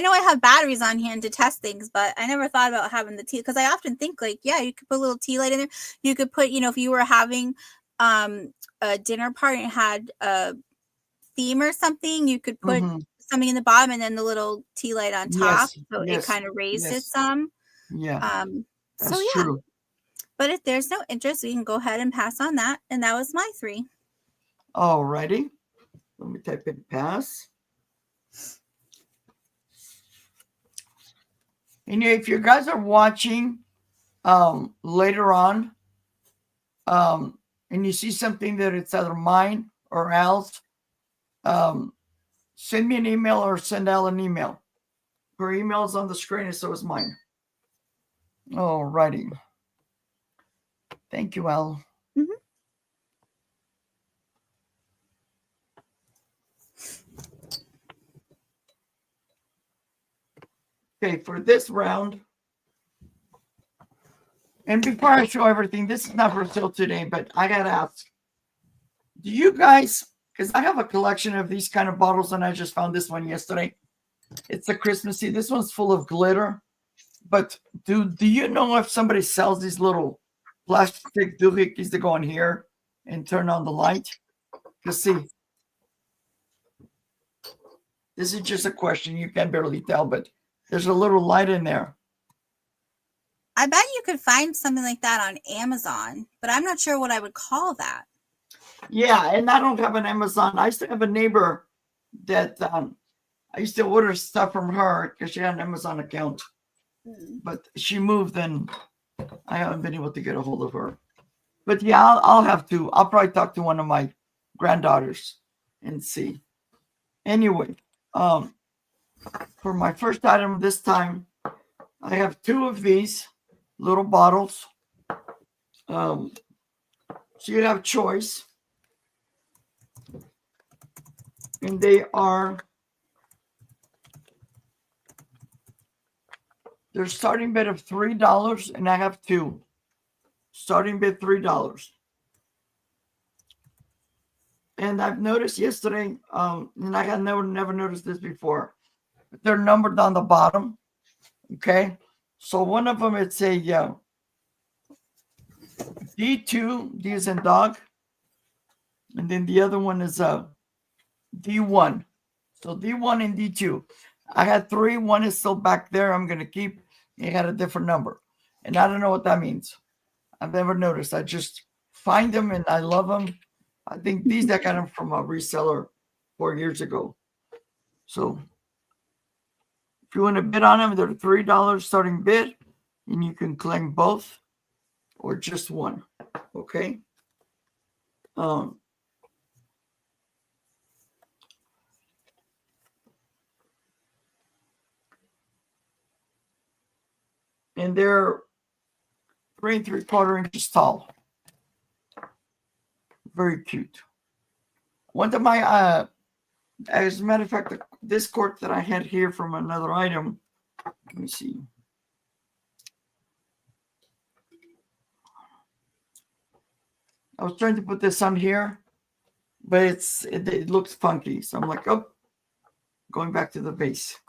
know I have batteries on hand to test things, but I never thought about having the tea, because I often think like, yeah, you could put a little tea light in there. You could put, if you were having a dinner party and had a theme or something, you could put
Hmm.
something in the bottom and then the little tea light on top.
Yes,
So it
yes,
kind of raised it
yes.
some.
Yeah,
So
that's
yeah.
true.
But if there's no interest, we can go ahead and pass on that. And that was my 3.
Alrighty. Let me type in pass. And if you guys are watching later on, and you see something that it's either mine or Al's, send me an email or send Al an email. Her email is on the screen, and so is mine. Alrighty. Thank you, Al.
Mhm.
Okay, for this round, and before I show everything, this is not for sale today, but I gotta ask, do you guys, because I have a collection of these kind of bottles, and I just found this one yesterday. It's a Christmassy. This one's full of glitter. But do you know if somebody sells these little plastic doohickeys that go in here and turn on the light? Because see, this is just a question. You can barely tell, but there's a little light in there.
I bet you could find something like that on Amazon, but I'm not sure what I would call that.
Yeah, and I don't have an Amazon. I used to have a neighbor that I used to order stuff from her because she had an Amazon account. But she moved and I haven't been able to get a hold of her. But yeah, I'll have to. I'll probably talk to one of my granddaughters and see. Anyway, for my first item this time, I have 2 of these little bottles. So you have choice. And they are, their starting bid of $3, and I have 2. Starting bid $3. And I've noticed yesterday, and I had never noticed this before, but they're numbered on the bottom. Okay. So one of them, it's a D2, D is in dog. And then the other one is a D1. So D1 and D2. I had 3. One is still back there. I'm going to keep. It had a different number. And I don't know what that means. I've never noticed. I just find them and I love them. I think these I got them from a reseller 4 years ago. So if you want to bid on them, they're $3 starting bid, and you can claim both or just one. Okay. And they're 3 3/4 inches tall. Very cute. One of my as a matter of fact, this cork that I had here from another item. Let me see. I was trying to put this on here, but it looks funky. So I'm like, oh, going back to the base.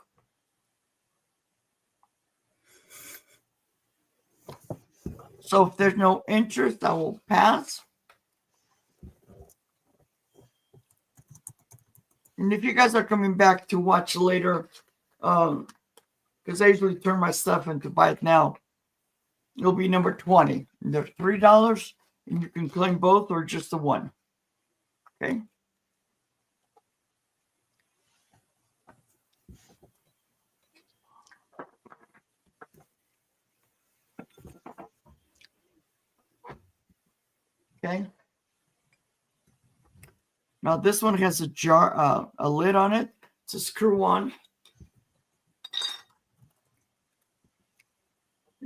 So if there's no interest, I will pass. And if you guys are coming back to watch later, because I usually turn my stuff into buy it now, it'll be number 20. And they're $3, and you can claim both or just the one. Okay. Okay. Now this one has a jar, a lid on it to screw on.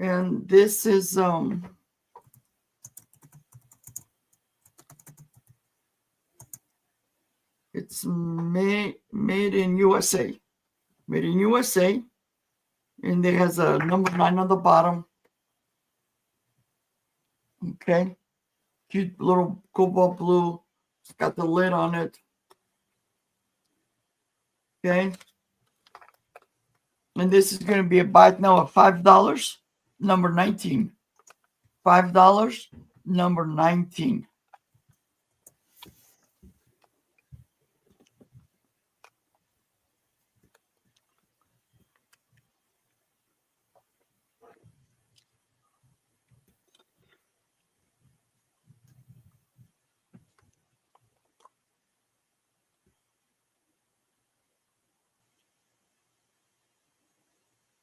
And this is it's made in USA. Made in USA. And it has a number 9 on the bottom. Okay. Cute little cobalt blue. It's got the lid on it. Okay. And this is going to be a buy it now of $5, number 19. $5, number 19.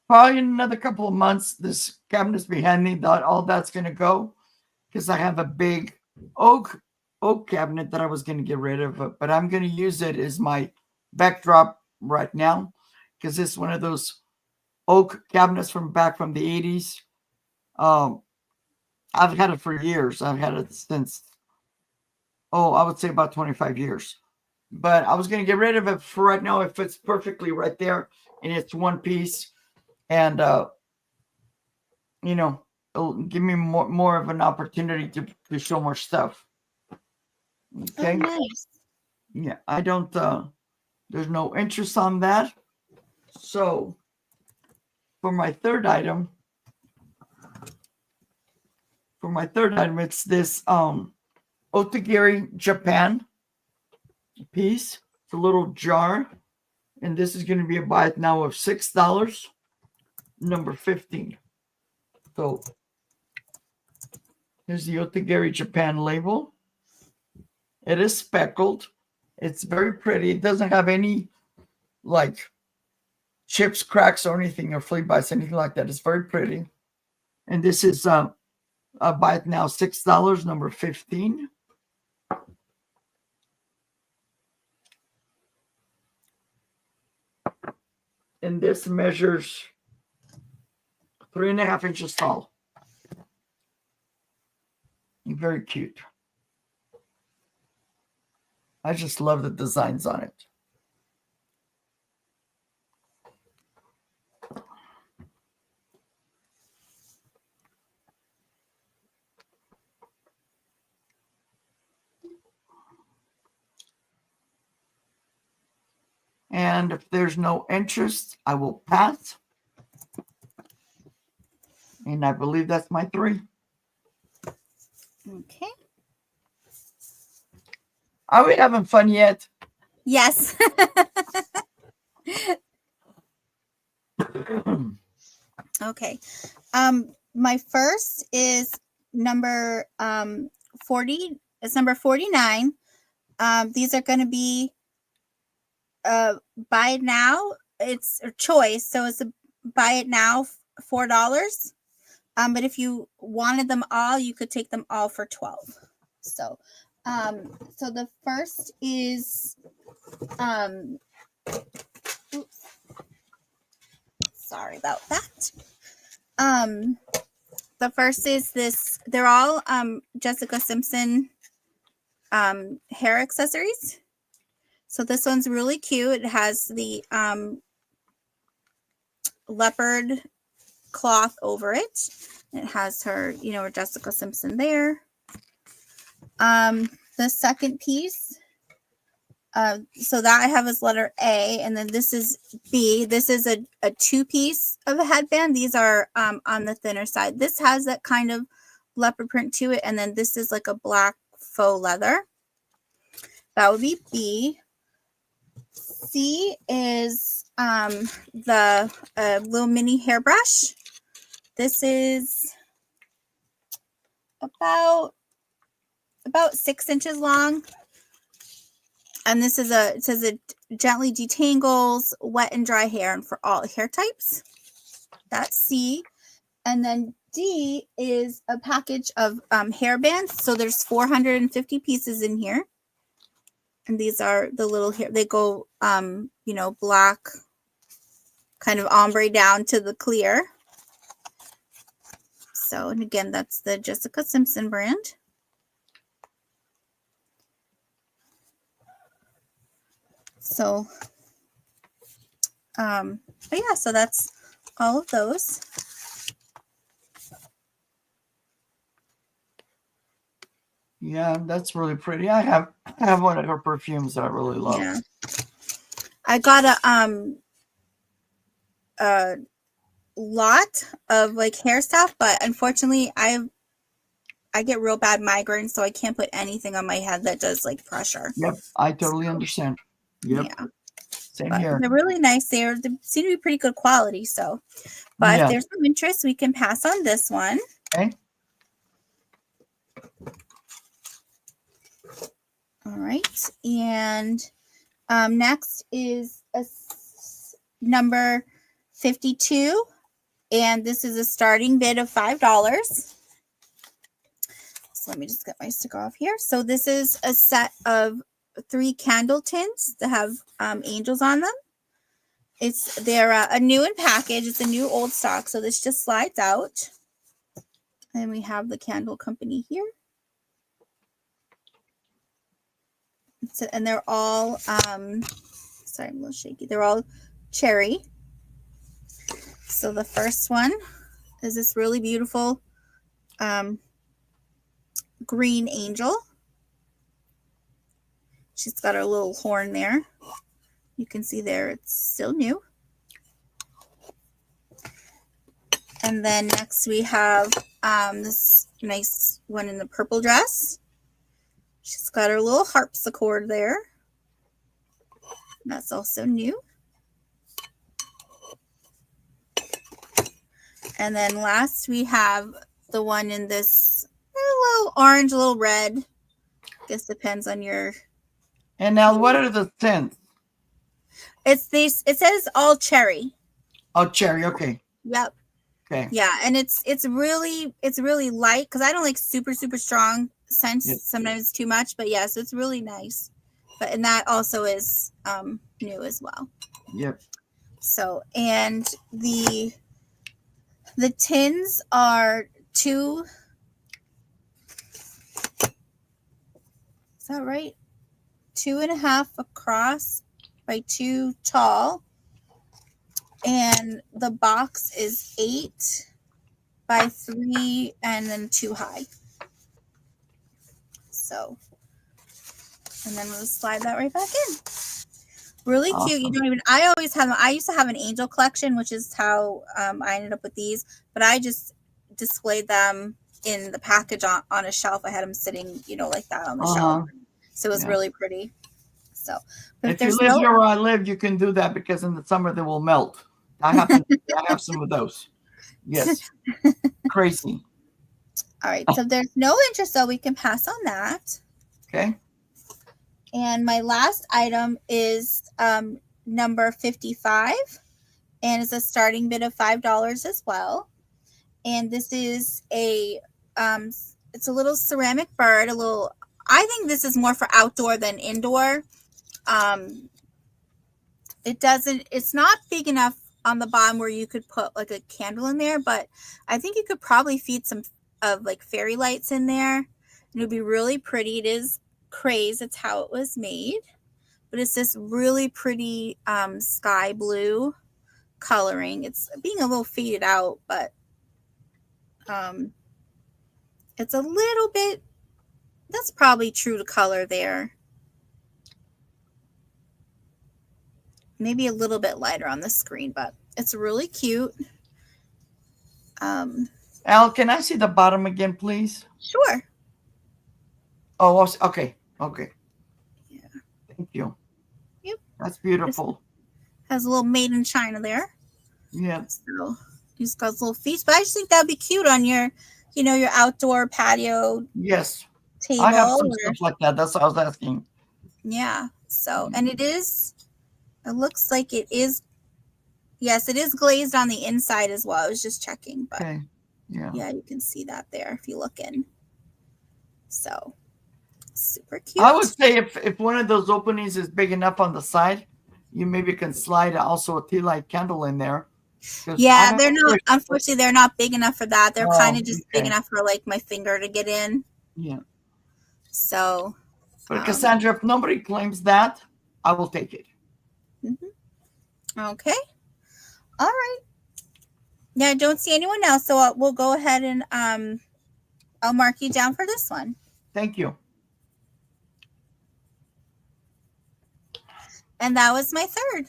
Probably in another couple of months, this cabinet's behind me. All that's going to go because I have a big oak cabinet that I was going to get rid of, but I'm going to use it as my backdrop right now because it's one of those oak cabinets from the 80s. I've had it for years. I've had it since, I would say about 25 years. But I was going to get rid of it for right now. It fits perfectly right there, and it's one piece. And it'll give me more of an opportunity to show more stuff. Okay.
Oh, nice.
Yeah, I don't. There's no interest on that. So for my third item, it's this Otagiri Japan piece. It's a little jar, and this is going to be a buy it now of $6. Number 15. So here's the Otagiri Japan label. It is speckled. It's very pretty. It doesn't have any like chips, cracks, or anything, or flea bites, anything like that. It's very pretty. And this is a buy it now $6, number 15. And this measures 3.5 inches tall. Very cute. I just love the designs on it. And if there's no interest, I will pass. And I believe that's my 3.
Okay.
Are we having fun yet?
Yes. Okay. My first is number 40. It's number 49. These are going to be buy it now. It's a choice, so it's a buy it now $4. But if you wanted them all, you could take them all for $12. So the first is oops, sorry about that. The first is this. They're all Jessica Simpson hair accessories. So this one's really cute. It has the leopard cloth over it. It has her, her Jessica Simpson there. The second piece, so that I have is letter A, and then this is B. This is a 2-piece of a headband. These are on the thinner side. This has that kind of leopard print to it, and then this is like a black faux leather. That would be B. C is the little mini hairbrush. This is about 6 inches long. And this is it says it gently detangles wet and dry hair and for all hair types. That's C. And then D is a package of hair bands. So there's 450 pieces in here. And these are the little hair. They go, black, kind of ombre down to the clear. So, and again, that's the Jessica Simpson brand. So, but yeah, so that's all of those.
Yeah, that's really pretty. I have one of her perfumes that I really love.
Yeah. I got a lot of like hair stuff, but unfortunately I get real bad migraines, so I can't put anything on my head that does like pressure.
Yep, I totally understand. Yep.
Yeah.
Same
But
here.
they're really nice. They seem to be pretty good quality. So, but
Yeah.
if there's some interest, we can pass on this one.
Okay.
All right. And next is number 52. And this is a starting bid of $5. So let me just get my sticker off here. So this is a set of 3 candle tints that have angels on them. They're a new in package. It's a new old stock. So this just slides out. And we have the candle company here. And they're all, sorry, I'm a little shaky. They're all cherry. So the first one is this really beautiful green angel. She's got her little horn there. You can see there it's still new. And then next we have this nice one in the purple dress. She's got her little harpsichord there. That's also new. And then last we have the one in this little orange, little red. I guess depends on your.
And now, what are the tints?
It's these. It says all cherry.
Oh, cherry. Okay.
Yep.
Okay.
Yeah, and it's really light because I don't like super strong scents.
Yep.
Sometimes it's too much, but yeah, so it's really nice. But and that also is new as well.
Yep.
So and the tins are 2. Is that right? 2.5 across by 2 tall. And the box is 8 by 3 and then 2 high. So, and then we'll slide that right back in. Really
Awesome.
cute. You don't even, I always have, I used to have an angel collection, which is how I ended up with these, but I just displayed them in the package on a shelf. I had them sitting, like that on the shelf. So it was really pretty. So, but
if you live here where I live, you can do that because in the summer they will melt. I have some of those. Yes. Crazy.
All right. So there's no interest, so we can pass on that.
Okay.
And my last item is number 55, and it's a starting bid of $5 as well. And this is it's a little ceramic bird, I think this is more for outdoor than indoor. It's not big enough on the bottom where you could put like a candle in there, but I think you could probably feed some of like fairy lights in there. It would be really pretty. It is craze. It's how it was made, but it's this really pretty sky blue coloring. It's being a little faded out, but it's a little bit, that's probably true to color there. Maybe a little bit lighter on the screen, but it's really cute.
Al, can I see the bottom again, please?
Sure.
Oh, okay. Okay.
Yeah.
Thank you.
Yep.
That's
Just
beautiful.
has a little made in China there.
Yeah.
So he's got his little feet. But I just think that'd be cute on your, your outdoor patio
Yes. I have
table
some
or
stuff like that. That's what I was asking.
yeah. So and it looks like it is yes, it is glazed on the inside as well. I was just checking, but
Okay. Yeah.
yeah, you can see that there if you look in. So super
I would
cute.
say if one of those openings is big enough on the side, you maybe can slide also a tea light candle in there. Because I
Yeah,
have
they're
a
not
fish.
unfortunately they're not big enough for that. They're kind
Oh,
of just big
okay.
enough for like my finger to get in.
Yeah.
So
But
um
Cassandra, if nobody claims that, I will take it.
mhm. Okay. All right. Yeah, I don't see anyone else, so we'll go ahead and I'll mark you down for this one.
Thank you.
And that was my third.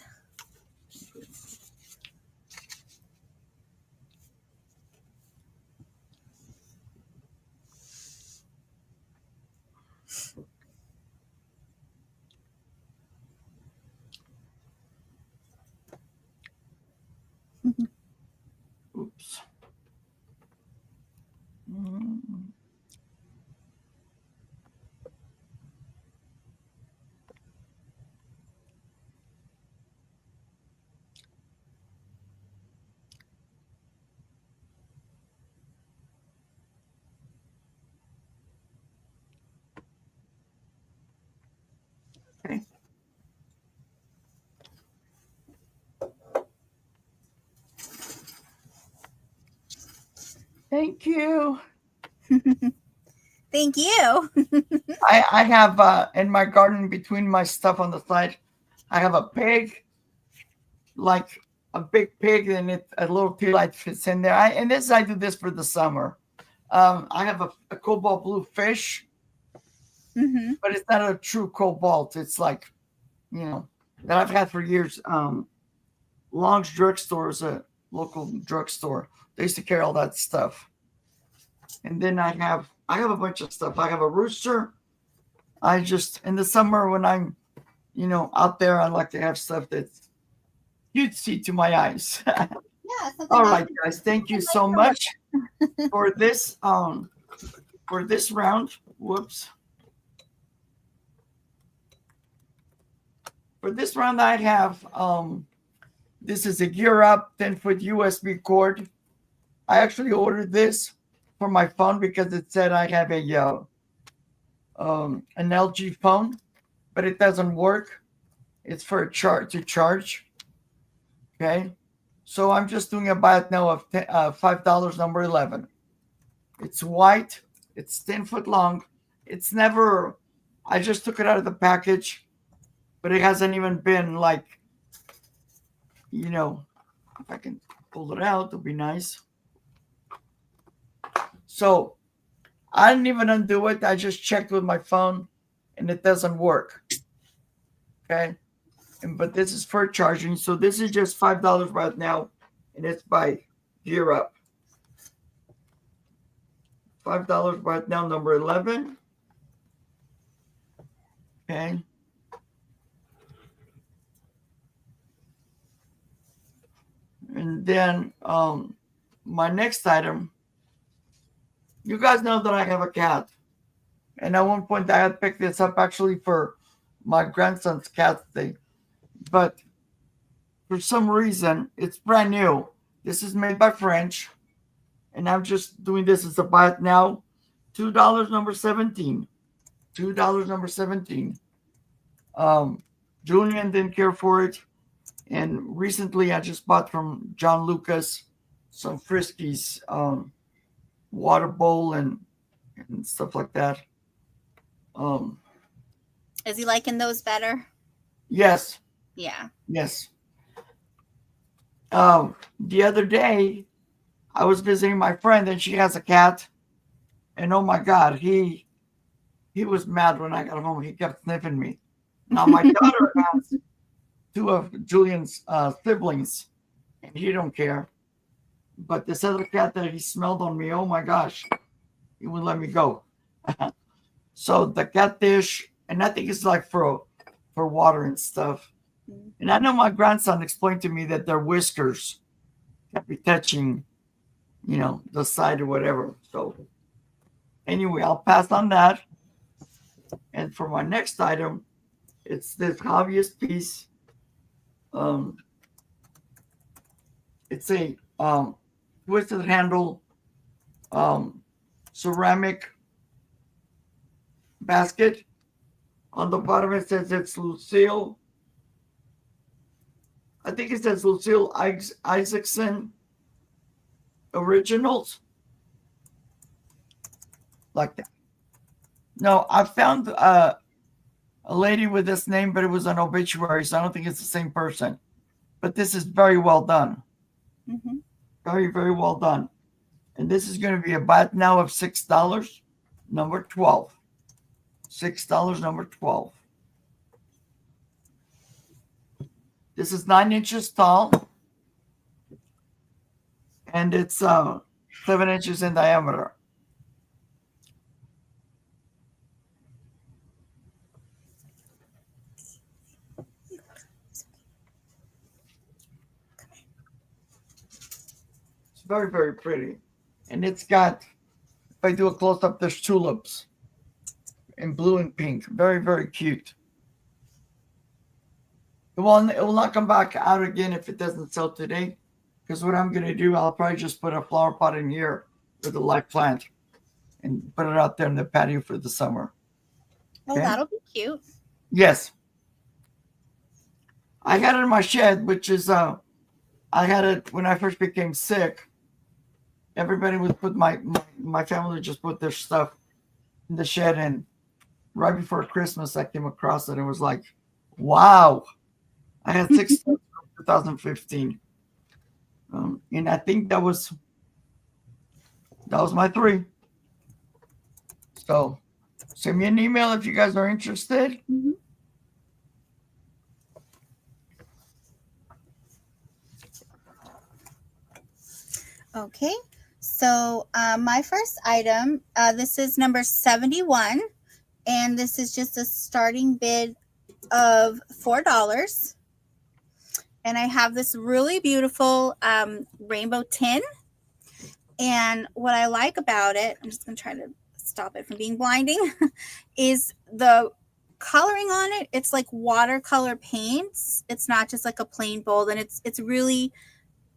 Oops. Mm. Okay. Thank you.
Thank you.
I have in my garden between my stuff on the side, I have a pig, like a big pig, and a little tea light fits in there. I do this for the summer. I have a cobalt blue fish,
hmm
but it's not a true cobalt. It's like that I've had for years. Long's drugstore is a local drugstore. They used to carry all that stuff. And then I have a bunch of stuff. I have a rooster. I just in the summer when I'm out there, I like to have stuff that's cutesy to my eyes.
Yeah, something
All
nice,
right, guys. Thank you
nice
so
to look
much for this round. Whoops. For this round, I have this is a Gear Up 10-foot USB cord. I actually ordered this for my phone because it said I have an LG phone, but it doesn't work. It's for a charge. Okay, so I'm just doing a buy it now of $5, number 11. It's white. It's 10-foot long. It's never. I just took it out of the package, but it hasn't even been like if I can pull it out, it'll be nice. So I didn't even undo it. I just checked with my phone, and it doesn't work. Okay, but this is for charging. So this is just $5 right now, and it's by Gear Up. $5 right now, number 11. Okay. And then my next item, you guys know that I have a cat. And at one point I had picked this up actually for my grandson's cat thing. But for some reason, it's brand new. This is made by French. And I'm just doing this as a buy it now. $2, number 17. $2, number 17. Julian didn't care for it. And recently I just bought from John Lucas some Friskies water bowl and stuff like that. Um,
Is he liking those better?
yes,
Yeah.
yes. The other day I was visiting my friend and she has a cat, and oh my God, he was mad when I got home. He kept sniffing me. Now my daughter has two of Julian's siblings, and he don't care. But this other cat that he smelled on me, oh my gosh, he wouldn't let me go. So the cat dish, and I think it's like for water and stuff. And I know my grandson explained to me that their whiskers can't be touching, the side or whatever. So anyway, I'll pass on that. And for my next item, it's this hobbyist piece. Um, it's a twisted handle ceramic basket. On the bottom it says it's Lucille. I think it says Lucille Isaacson Originals. Like that. No, I found a lady with this name, but it was an obituary, so I don't think it's the same person. But this is very well done.
Mm-hmm.
Very, very well done. And this is going to be a buy now of $6, number 12. $6, number 12. This is 9 inches tall. And it's 7 inches in diameter. It's very, very pretty. And it's got, if I do a close-up, there's tulips in blue and pink. Very, very cute. It will not come back out again if it doesn't sell today. Because what I'm going to do, I'll probably just put a flower pot in here with a live plant and put it out there in the patio for the summer.
Oh,
Okay?
that'll be cute.
Yes. I got it in my shed, which is, I had it when I first became sick. Everybody would put my family would just put their stuff in the shed. And right before Christmas, I came across it and it was like, wow. I had 6 in 2015. And I think that was my 3. So send me an email if you guys are interested.
Mm-hmm. Okay, so my first item, this is number 71, and this is just a starting bid of $4. And I have this really beautiful rainbow tin. And what I like about it, I'm just going to try to stop it from being blinding, is the coloring on it. It's like watercolor paints. It's not just like a plain bold, and it's really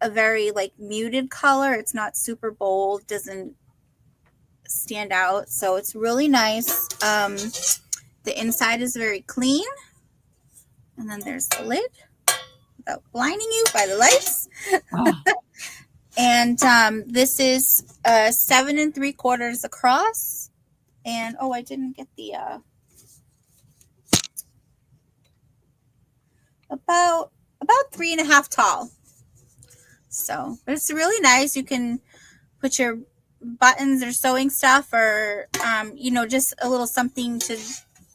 a very like muted color. It's not super bold, doesn't stand out. So it's really nice. The inside is very clean. And then there's the lid without blinding you by the lights. And this is 7 3/4 across. And oh, I didn't get the about 3.5 tall. So, but it's really nice. You can put your buttons or sewing stuff, or just a little something to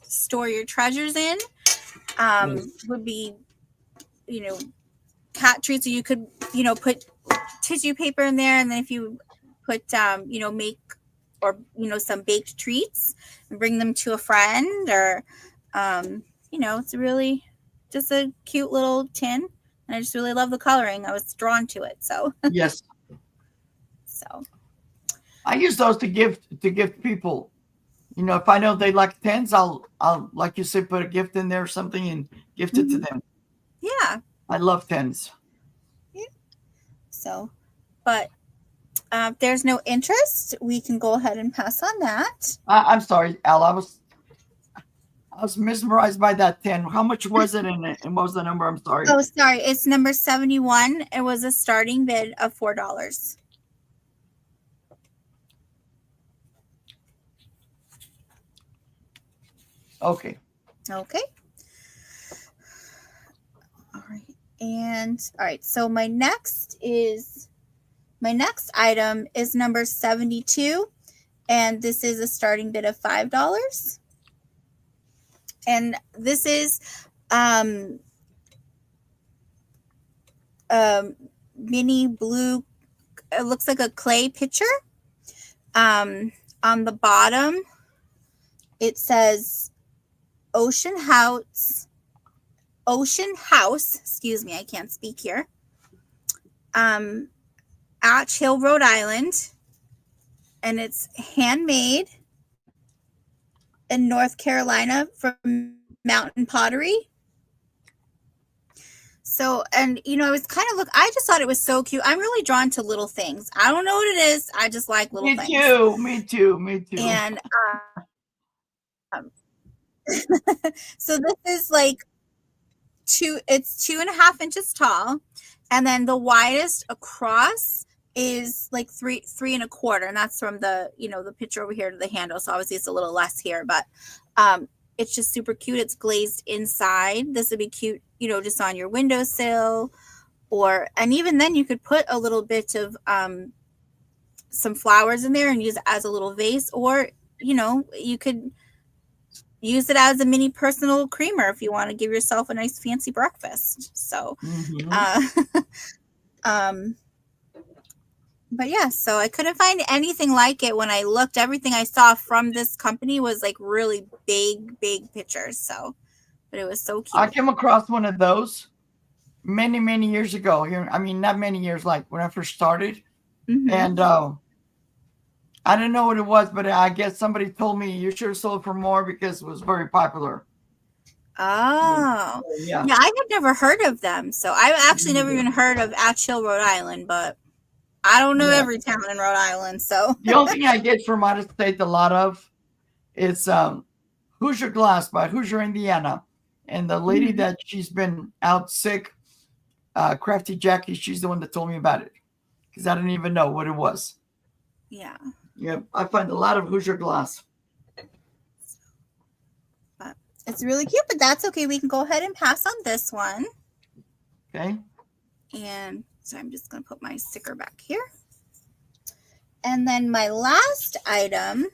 store your treasures in. Would be, cat treats. So you could, put tissue paper in there, and then if you put, make or some baked treats and bring them to a friend, or it's really just a cute little tin. And I just really love the coloring. I was drawn to it. So
yes.
So
I use those to gift people. If I know they like tins, I'll like you said, put a gift in there or something and gift it to them.
Yeah.
I love tins.
Yeah. So, but if there's no interest, we can go ahead and pass on that.
I'm sorry, Al. I was mesmerized by that tin. How much was it, and what was the number? I'm sorry.
Oh, sorry. It's number 71. It was a starting bid of $4.
Okay.
Okay. All right. And all right. So my next item is number 72. And this is a starting bid of $5. And this is mini blue. It looks like a clay pitcher. On the bottom, it says Ocean House Ocean House. Excuse me, I can't speak here. Atch Hill, Rhode Island, and it's handmade in North Carolina from Mountain Pottery. So, and I was kind of I just thought it was so cute. I'm really drawn to little things. I don't know what it is. I just like little things.
Me too.
And so this is like it's 2.5 inches tall, and then the widest across is like three and a quarter, and that's from the the picture over here to the handle. So obviously it's a little less here, but it's just super cute. It's glazed inside. This would be cute, just on your windowsill, and even then you could put a little bit of some flowers in there and use it as a little vase, or you could use it as a mini personal creamer if you want to give yourself a nice fancy breakfast. So, but yeah, so I couldn't find anything like it when I looked. Everything I saw from this company was like really big pictures. So, but it was so cute.
I came across one of those many years ago here. I mean, not many years, like when I first started. And I didn't know what it was, but I guess somebody told me you should have sold for more because it was very popular.
Oh, yeah. I had never heard of them. So I've actually never even heard of Atch Hill, Rhode Island, but I don't know every town in Rhode Island. So
the only thing I get from out of state a lot of is Hoosier Glass by Hoosier, Indiana. And the lady that she's been out sick, Crafty Jackie, she's the one that told me about it because I didn't even know what it was.
Yeah.
Yeah, I find a lot of Hoosier Glass.
But it's really cute, but that's okay. We can go ahead and pass on this one.
Okay.
And so I'm just going to put my sticker back here. And then my last item.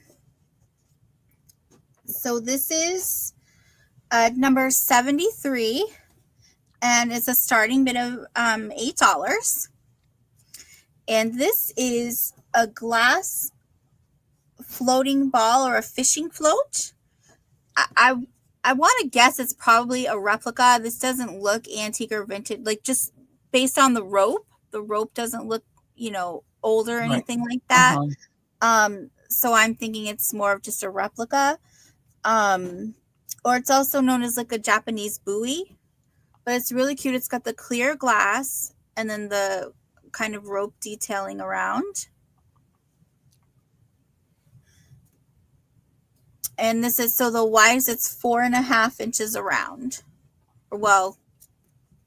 So this is number 73, and it's a starting bid of $8. And this is a glass floating ball or a fishing float. I want to guess it's probably a replica. This doesn't look antique or vintage, like just based on the rope. The rope doesn't look, old or anything like that. So I'm thinking it's more of just a replica. Or it's also known as like a Japanese buoy. But it's really cute. It's got the clear glass and then the kind of rope detailing around. And this is, so the widest, it's 4.5 inches around. Well,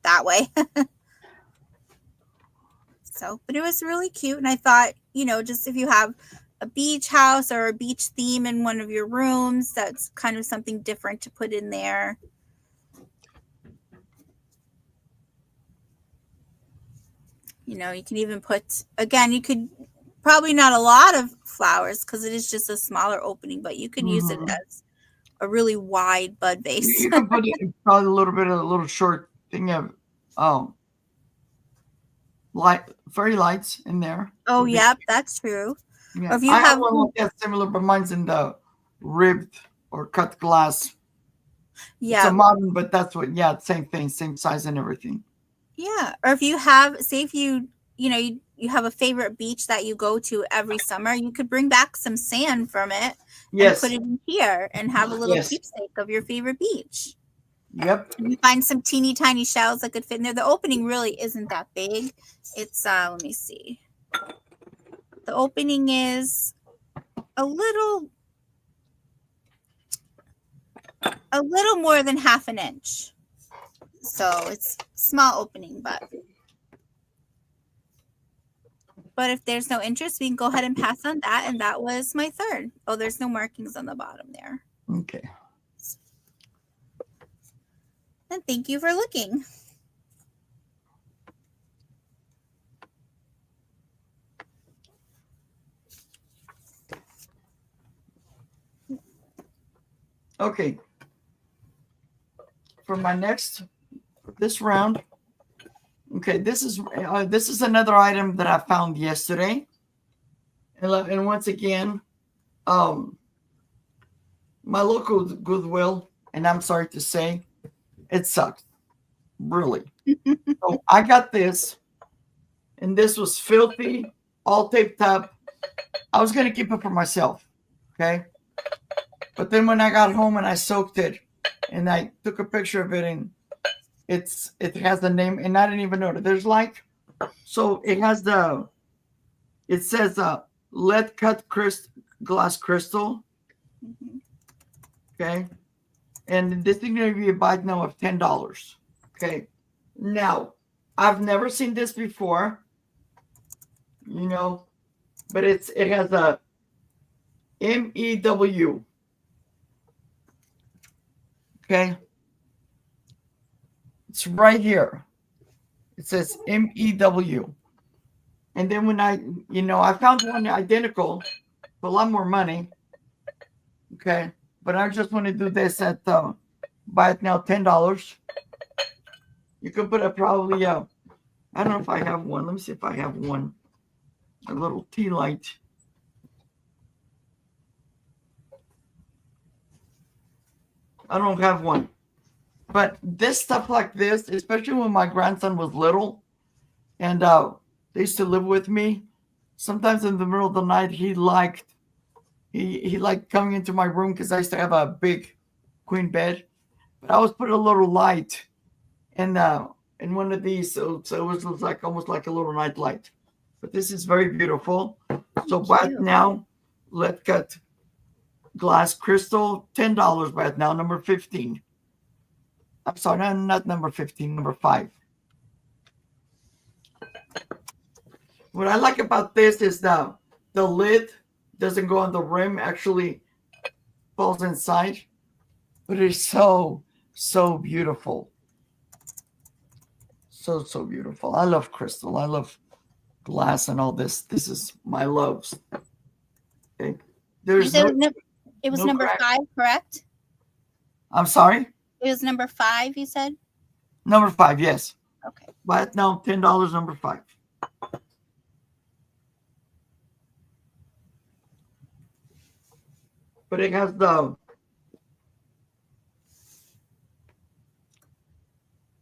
that way. So, but it was really cute. And I thought, just if you have a beach house or a beach theme in one of your rooms, that's kind of something different to put in there. You can even put, again, you could probably not a lot of flowers because it is just a smaller opening, but you can use it as a really wide bud vase.
You can put it probably a little short thing of fairy lights in there.
Oh, yep, that's true.
Yeah. Or if you have one like that similar, but mine's in the ribbed or cut glass. Yeah, it's a modern, but that's same thing, same size and everything.
Yeah, or if you have, say, if you have a favorite beach that you go to every summer, you could bring back some sand from it and put it in here and have a little keepsake of your favorite beach.
Yep.
And you find some teeny tiny shells that could fit in there. The opening really isn't that big. It's let me see. The opening is a little more than 1/2 inch. So it's small opening, but if there's no interest, we can go ahead and pass on that. And that was my third. Oh, there's no markings on the bottom there.
Okay.
And thank you for looking.
Okay. For my this round. Okay, this is another item that I found yesterday, and once again, my local Goodwill, and I'm sorry to say, it sucks. really. So I got this, and this was filthy, all taped up. I was gonna keep it for myself, okay? But then when I got home and I soaked it, and I took a picture of it, and it has the name, and I didn't even know that there's like, so it has it says lead cut glass crystal,
Mhm.
okay, and this is gonna be a buy now of $10, okay. Now I've never seen this before, you know, but it has a MEW, okay. It's right here. It says MEW. And then when I found one identical for a lot more money. Okay. But I just want to do this at buy it now $10. You can put a probably I don't know if I have one. Let me see if I have one. A little tea light. I don't have one. But this stuff like this, especially when my grandson was little and they used to live with me, sometimes in the middle of the night he liked coming into my room because I used to have a big queen bed. But I always put a little light in one of these, so it was like almost like a little night light. But this is very beautiful. So buy it
Cute.
now. Let cut glass crystal, $10 buy it now, number 15. I'm sorry, not number 15, number 5. What I like about this is the lid doesn't go on the rim, actually falls inside. But it's so beautiful. So beautiful. I love crystal. I love glass and all this. This is my loves. Okay.
You
There's
said it was
no
number
crack.
5, correct?
I'm sorry.
It was number 5, you said?
Number 5, yes.
Okay.
But no, $10, number 5. But it has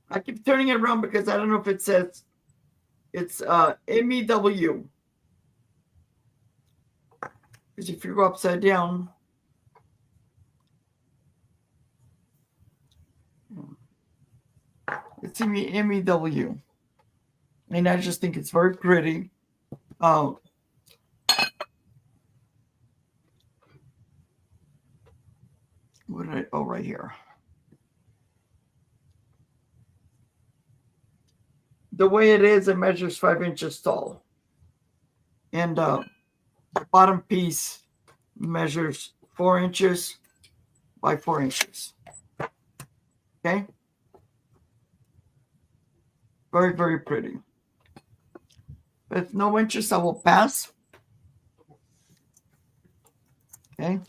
I keep turning it around because I don't know if it says it's MEW. Because if you go upside down, it's MEW. And I just think it's very pretty. Oh, what did I? Oh, right here. The way it is, it measures 5 inches tall, and the bottom piece measures 4 inches by 4 inches. Okay, very pretty. With no interest, I will pass. Okay.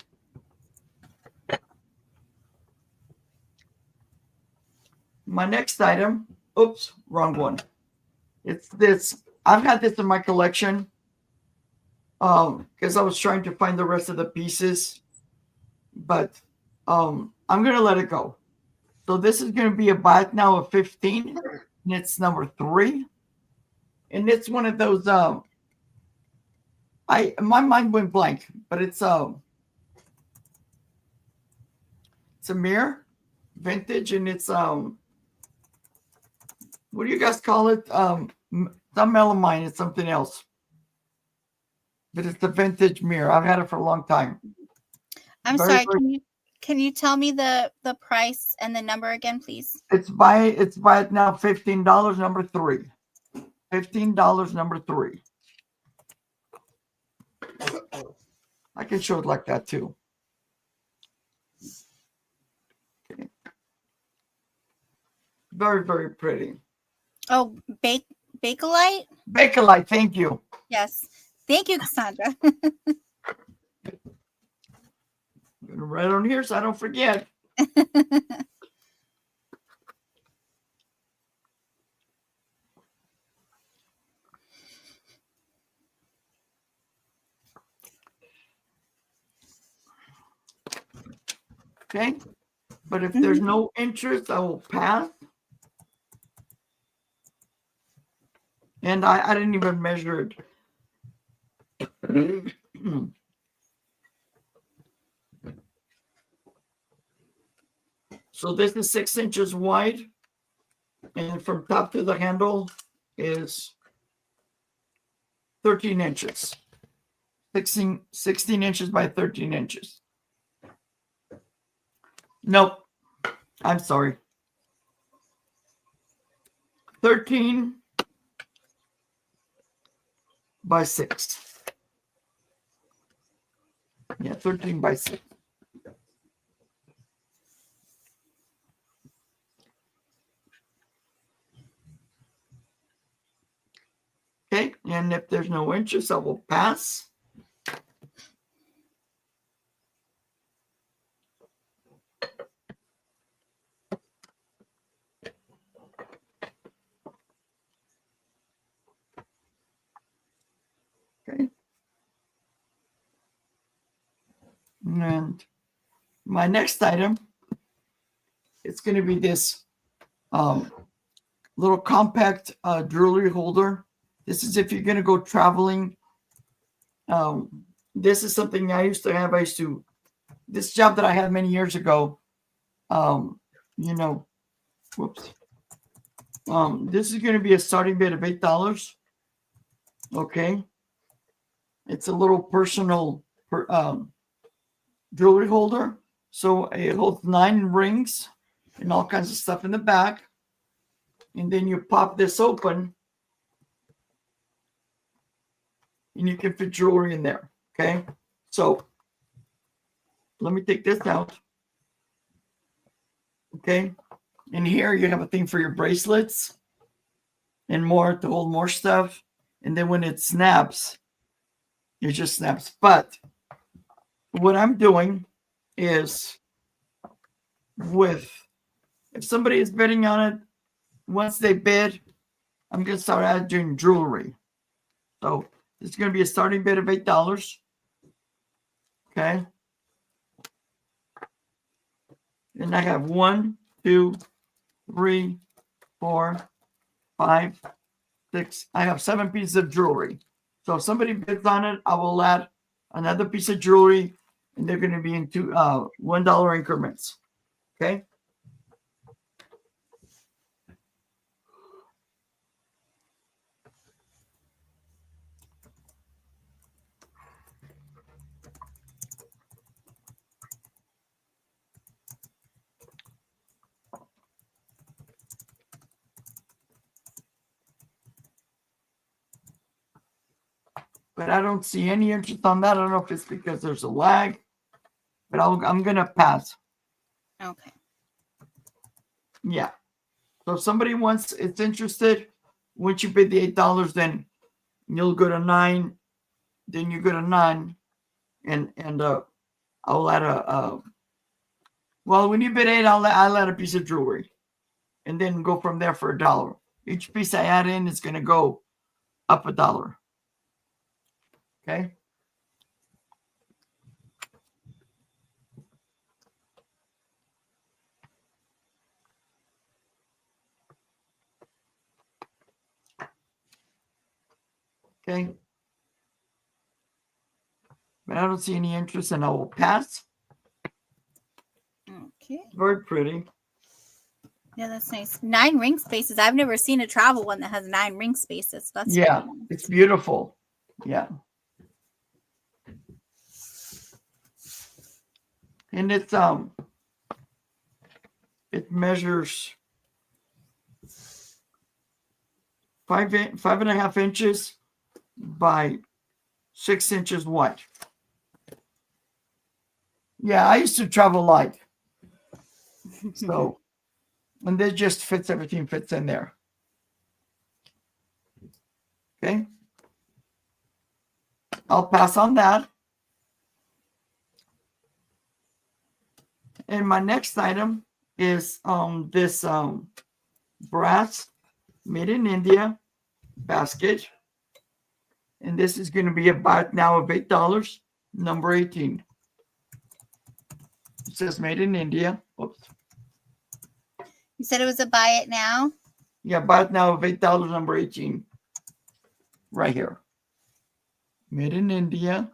My next item, oops, wrong one. It's this. I've had this in my collection because I was trying to find the rest of the pieces, but I'm gonna let it go. So this is gonna be a buy now of 15, and it's number 3, and it's one of those. My mind went blank, but it's a mirror, vintage, and it's what do you guys call it? It's not melamine, it's something else. But it's the vintage mirror. I've had it for a long time.
I'm
Very,
sorry.
very.
Can you tell me the price and the number again, please?
It's buy it now $15, number 3. $15, number 3. I can show it like that too. Okay. Very pretty.
Oh, Bakelite?
Bakelite, thank you.
Yes. Thank you, Cassandra.
Right on here so I don't forget. Okay. But if there's no interest, I will pass. And I didn't even measure it. So this is 6 inches wide, and from top to the handle is 13 inches. 16 inches by 13 inches. Nope. I'm sorry. 13 by 6. Yeah, 13 by 6. Okay, and if there's no inches, I will pass. Okay. And my next item, it's going to be this little compact jewelry holder. This is if you're going to go traveling. This is something I used to have. This job that I had many years ago, whoops. This is going to be a starting bid of $8. Okay. It's a little personal jewelry holder. So it holds 9 rings and all kinds of stuff in the back. And then you pop this open and you can fit jewelry in there. Okay. So let me take this out. Okay. And here you have a thing for your bracelets and more to hold more stuff. And then when it snaps, it just snaps. But what I'm doing is if somebody is bidding on it, once they bid, I'm going to start adding jewelry. So it's going to be a starting bid of $8. Okay. And I have 1, 2, 3, 4, 5, 6. I have 7 pieces of jewelry. So if somebody bids on it, I will add another piece of jewelry, and they're going to be in $1 increments. Okay. But I don't see any interest on that. I don't know if it's because there's a lag, but I'm going to pass.
Okay.
Yeah. So if somebody it's interested, once you bid the $8, then you'll go to 9, then you go to 9, and I'll add when you bid 8, I'll add a piece of jewelry, and then go from there for $1. Each piece I add in is going to go up $1. Okay. Okay. But I don't see any interest, and I will pass.
Okay.
Very pretty.
Yeah, that's nice. 9 ring spaces. I've never seen a travel one that has 9 ring spaces. That's
Yeah,
cool.
it's beautiful. Yeah. And it measures 5.5 inches by 6 inches wide. Yeah, I used to travel light. So, and this just everything fits in there. Okay. I'll pass on that. And my next item is this brass made in India basket. And this is going to be about now of $8, number 18. It says made in India. Oops.
You said it was a buy it now?
Yeah, buy it now of $8, number 18. right here. Made in India.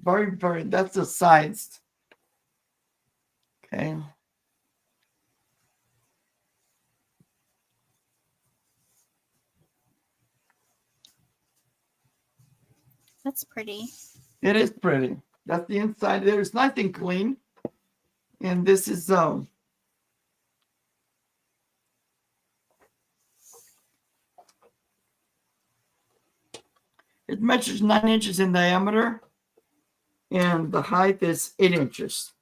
Very, very, that's the sides. Okay.
That's pretty.
It is pretty. That's the inside. There's nothing clean. And this is it measures 9 inches in diameter, and the height is 8 inches.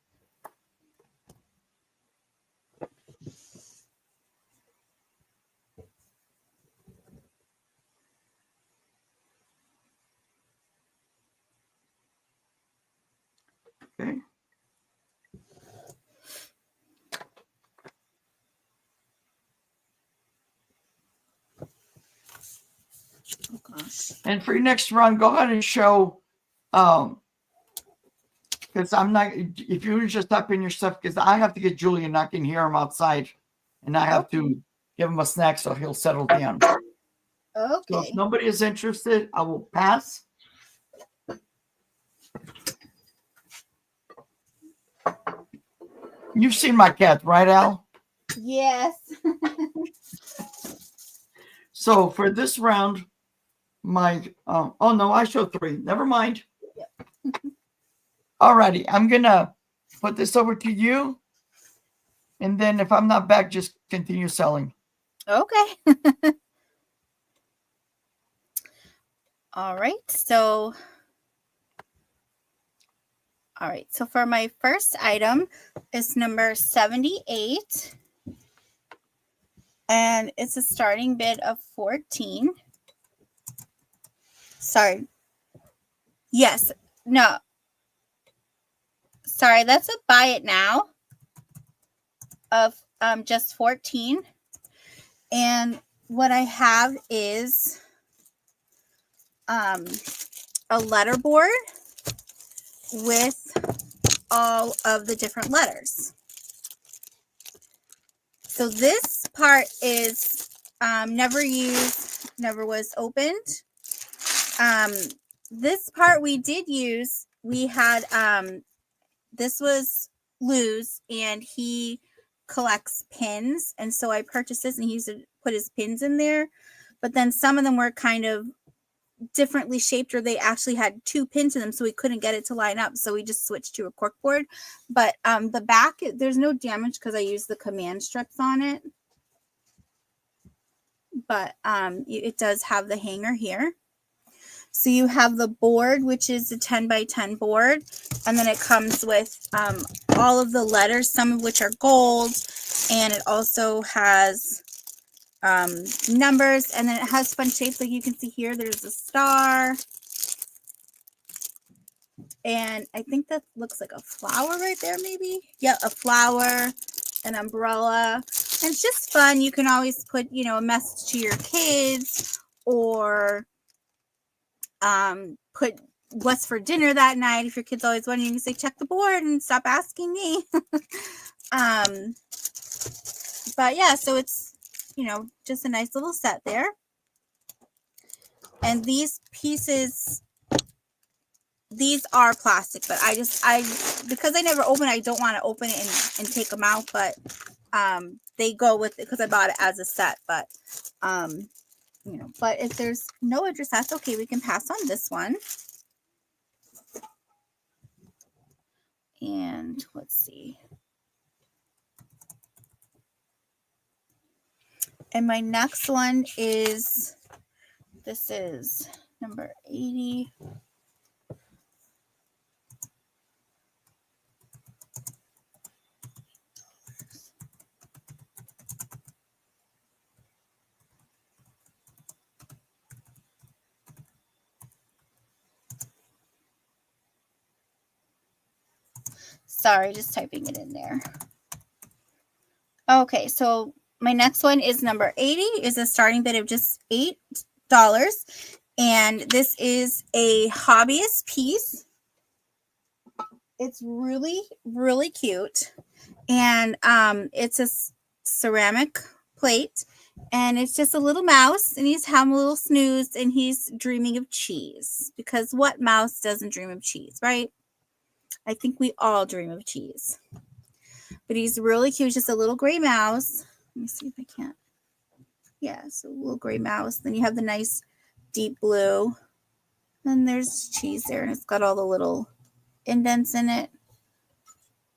Okay.
Oh gosh.
And for your next run, go ahead and show, because I'm not, if you just type in your stuff, because I have to get Julian, I can hear him outside, and I have to give him a snack so he'll settle down.
Okay.
So if nobody is interested, I will pass. You've seen my cat, right, Al?
Yes.
So for this round, my oh no, I showed 3. Never mind. Alrighty, I'm gonna put this over to you, and then if I'm not back, just continue selling.
Okay. All right. So for my first item is number 78. And it's a starting bid of 14. Sorry. Yes. No. Sorry, that's a buy it now of just 14. And what I have is a letter board with all of the different letters. So this part is never used, never was opened. This part we did use. We had, this was Lou's, and he collects pins. And so I purchased this, and he used to put his pins in there. But then some of them were kind of differently shaped, or they actually had 2 pins in them, so we couldn't get it to line up, so we just switched to a cork board. But the back, there's no damage because I used the command strips on it, but it does have the hanger here. So you have the board, which is a 10 by 10 board, and then it comes with all of the letters, some of which are gold, and it also has numbers, and then it has fun shapes like you can see here. There's a star, and I think that looks like a flower right there, maybe. Yeah, a flower, an umbrella, and it's just fun. You can always put, you know, a message to your kids, or put what's for dinner that night. If your kid's always wondering, you can say, check the board and stop asking me. But yeah, so it's, you know, just a nice little set there. And these pieces, these are plastic, but because I never open it, I don't want to open it and take them out, but they go with it because I bought it as a set. But you know, but if there's no address, that's okay. We can pass on this one. And let's see. And my next one is, this is number 80. Sorry, just typing it in there. Okay, so my next one is number 80, is a starting bid of just $8. And this is a hobbyist piece. It's really, really cute. And it's a ceramic plate, And it's just a little mouse, and he's having a little snooze, and he's dreaming of cheese. Because what mouse doesn't dream of cheese, right? I think we all dream of cheese. But he's really cute. He's just a little gray mouse. Let me see if I can't. Yeah, so a little gray mouse. Then you have the nice deep blue. And there's cheese there, and it's got all the little indents in it.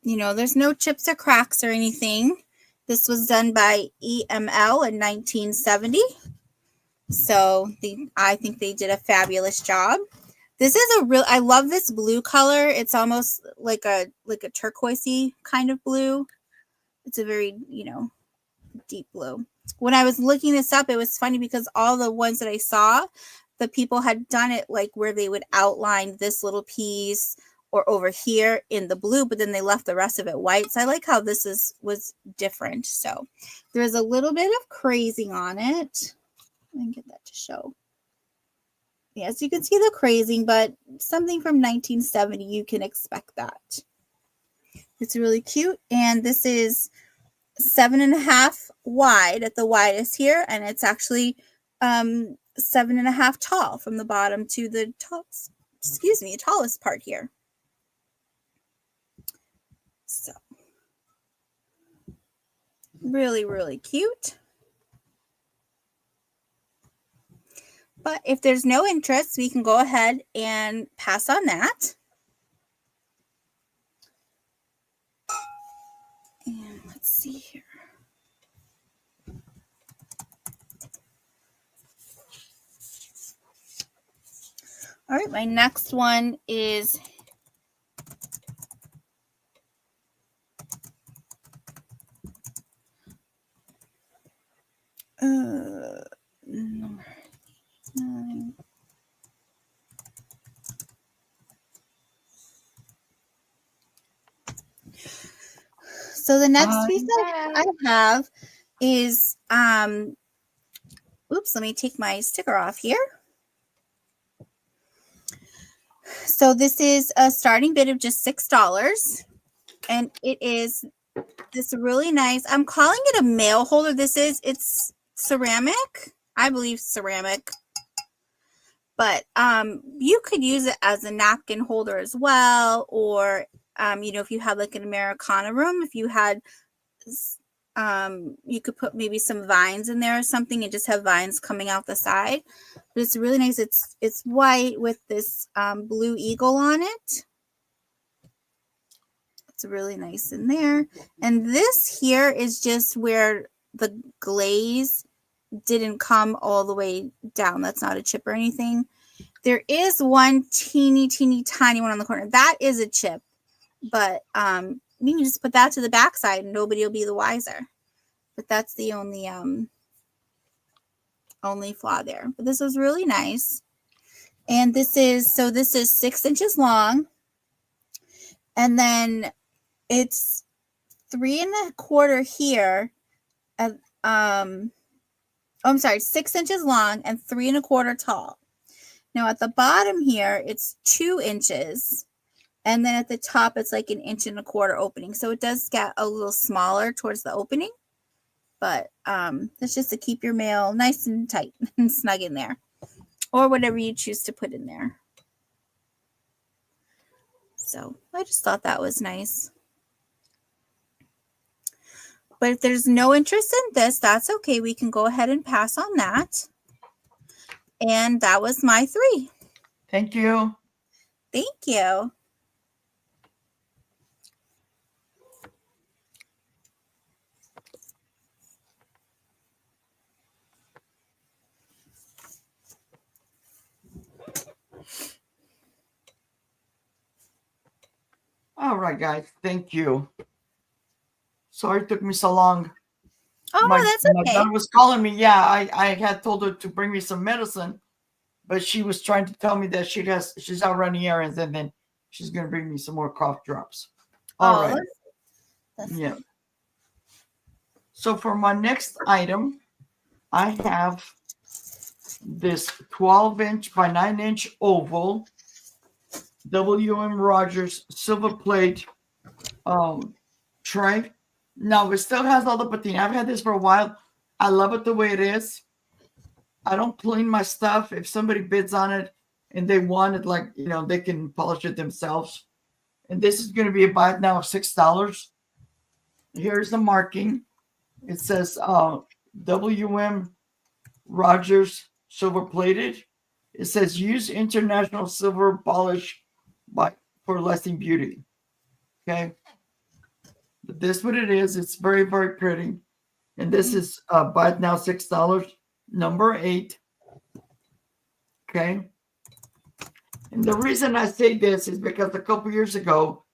You know, there's no chips or cracks or anything. This was done by EML in 1970. So I think they did a fabulous job. This is I love this blue color. It's almost like a turquoisey kind of blue. It's a very, deep blue. When I was looking this up, it was funny because all the ones that I saw, the people had done it like where they would outline this little piece or over here in the blue, but then they left the rest of it white. So I like how this was different. So there's a little bit of crazing on it. Let me get that to show. Yes, you can see the crazing, but something from 1970, you can expect that. It's really cute. And this is 7.5 wide at the widest here. And it's actually 7.5 tall from the bottom to the tallest part here. So really, really cute. But if there's no interest, we can go ahead and pass on that. And let's see here. All right, my next one is number 9. So the next piece I have is oops, let me take my sticker off here. So this is a starting bid of just $6, and it is this really nice, I'm calling it a mail holder. It's ceramic, I believe ceramic, but you could use it as a napkin holder as well, or if you had like an Americana room, if you had you could put maybe some vines in there or something and just have vines coming out the side. But it's really nice. It's white with this blue eagle on it. It's really nice in there. And this here is just where the glaze didn't come all the way down. That's not a chip or anything. There is one teeny tiny one on the corner. That is a chip, but you can just put that to the back side and nobody will be the wiser. But that's the only flaw there. But this was really nice. And this is 6 inches long. And then it's 3.25 here. I'm sorry, 6 inches long and 3.25 tall. Now at the bottom here, it's 2 inches. And then at the top, it's like 1.25 inches opening. So it does get a little smaller towards the opening. But that's just to keep your mail nice and tight and snug in there. Or whatever you choose to put in there. So I just thought that was nice. But if there's no interest in this, that's okay. We can go ahead and pass on that. And that was my 3.
Thank you.
Thank you.
All right, guys. Thank you. Sorry it took me so long.
Oh, no, that's okay.
My daughter was calling me. Yeah, I had told her to bring me some medicine, but she was trying to tell me that she's out running errands, and then she's going to bring me some more cough drops. All right. That's yeah. Good. So for my next item, I have this 12-inch by 9-inch oval W.M. Rogers silver plate tray. Now it still has all the patina. I've had this for a while. I love it the way it is. I don't clean my stuff. If somebody bids on it and they want it, like, they can polish it themselves. And this is going to be a buy it now of $6. Here's the marking. It says WM Rogers silver plated. It says use international silver polish for lasting beauty. Okay. But this what it is. It's very, very pretty. And this is buy it now $6, number 8. Okay. And the reason I say this is because a couple years ago,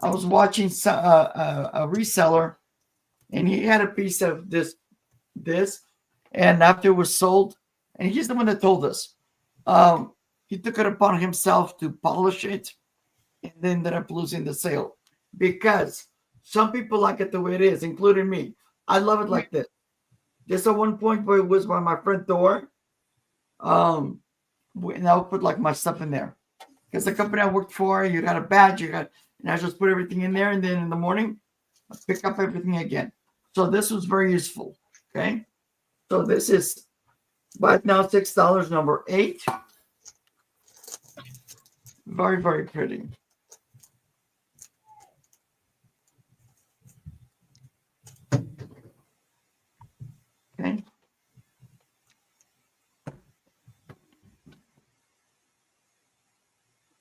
I was watching a reseller, and he had a piece of this, and after it was sold, and he's the one that told us, he took it upon himself to polish it, and then ended up losing the sale because some people like it the way it is, including me. I love it like this. Just at one point where it was by my front door, and I would put like my stuff in there because the company I worked for, you got a badge, and I just put everything in there, and then in the morning, I pick up everything again. So this was very useful. Okay, so this is buy it now $6, number 8. Very, very pretty. Okay.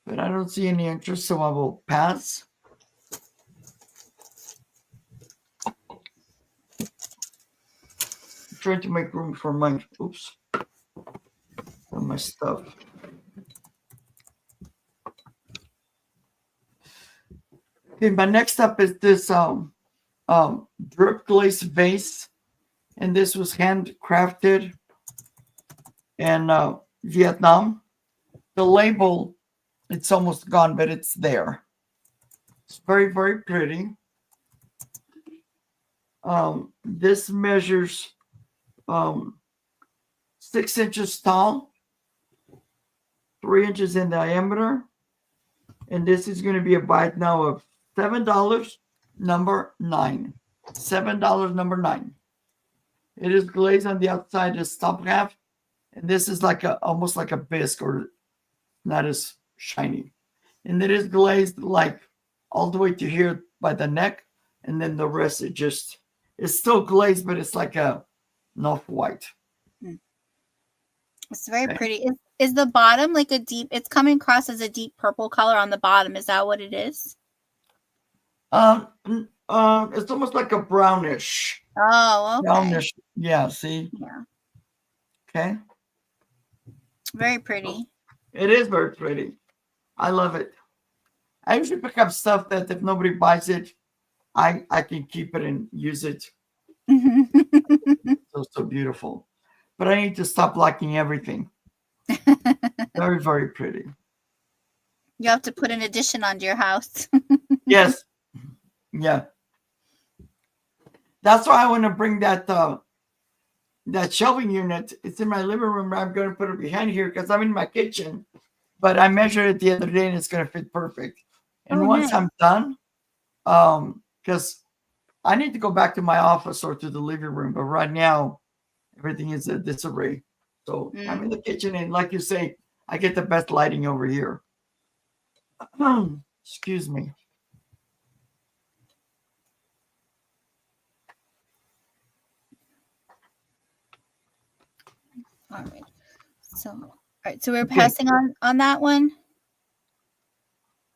But I don't see any interest, so I will pass. I'm trying to make room for my stuff. Okay, my next up is this drip glaze vase, and this was handcrafted in Vietnam. The label, it's almost gone, but it's there. It's very, very pretty. This measures 6 inches tall, 3 inches in diameter, and this is going to be a buy it now of $7, number 9. $7, number 9. It is glazed on the outside, is top half, and this is like almost like a bisque, or not as shiny. And it is glazed like all the way to here by the neck, and then the rest it's still glazed, but it's like a off-white.
It's very pretty. Is the bottom like a deep? It's coming across as a deep purple color on the bottom. Is that what it is?
It's almost like a brownish.
Oh, okay.
Brownish. Yeah. See.
Yeah.
Okay.
Very pretty.
It is very pretty. I love it. I usually pick up stuff that if nobody buys it, I can keep it and use it. So beautiful. But I need to stop liking everything. Very, very pretty.
You have to put an addition onto your house.
Yes. Yeah. That's why I want to bring that shelving unit. It's in my living room. I'm going to put it behind here because I'm in my kitchen. But I measured it the other day, and it's going to fit perfect. And once
nice.
I'm done, because I need to go back to my office or to the living room. But right now, everything is a disarray. So I'm in the kitchen, and like you say, I get the best lighting over here. Excuse me.
All right. So we're passing on that one.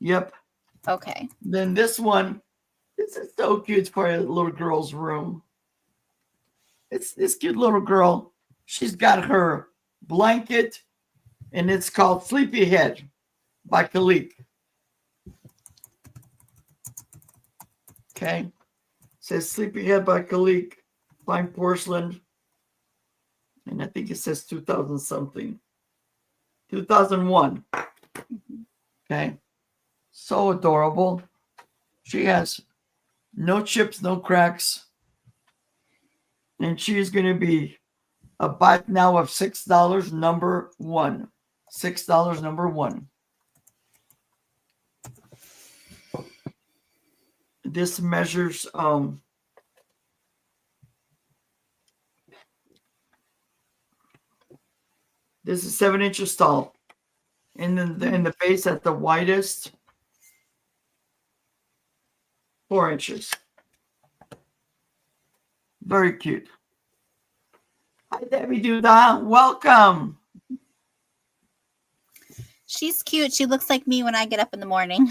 Yep.
Okay.
Then this one, this is so cute for a little girl's room. It's this cute little girl. She's got her blanket, and it's called Sleepyhead by Khalik. Okay. It says Sleepyhead by Khalik, fine porcelain. And I think it says 2000 something. 2001. Okay. So adorable. She has no chips, no cracks. And she's going to be a buy now of $6, number 1. $6, number 1. This measures This is 7 inches tall. And then in the base at the widest, 4 inches. Very cute. Hi, Debbie Duda. Welcome.
She's cute. She looks like me when I get up in the morning.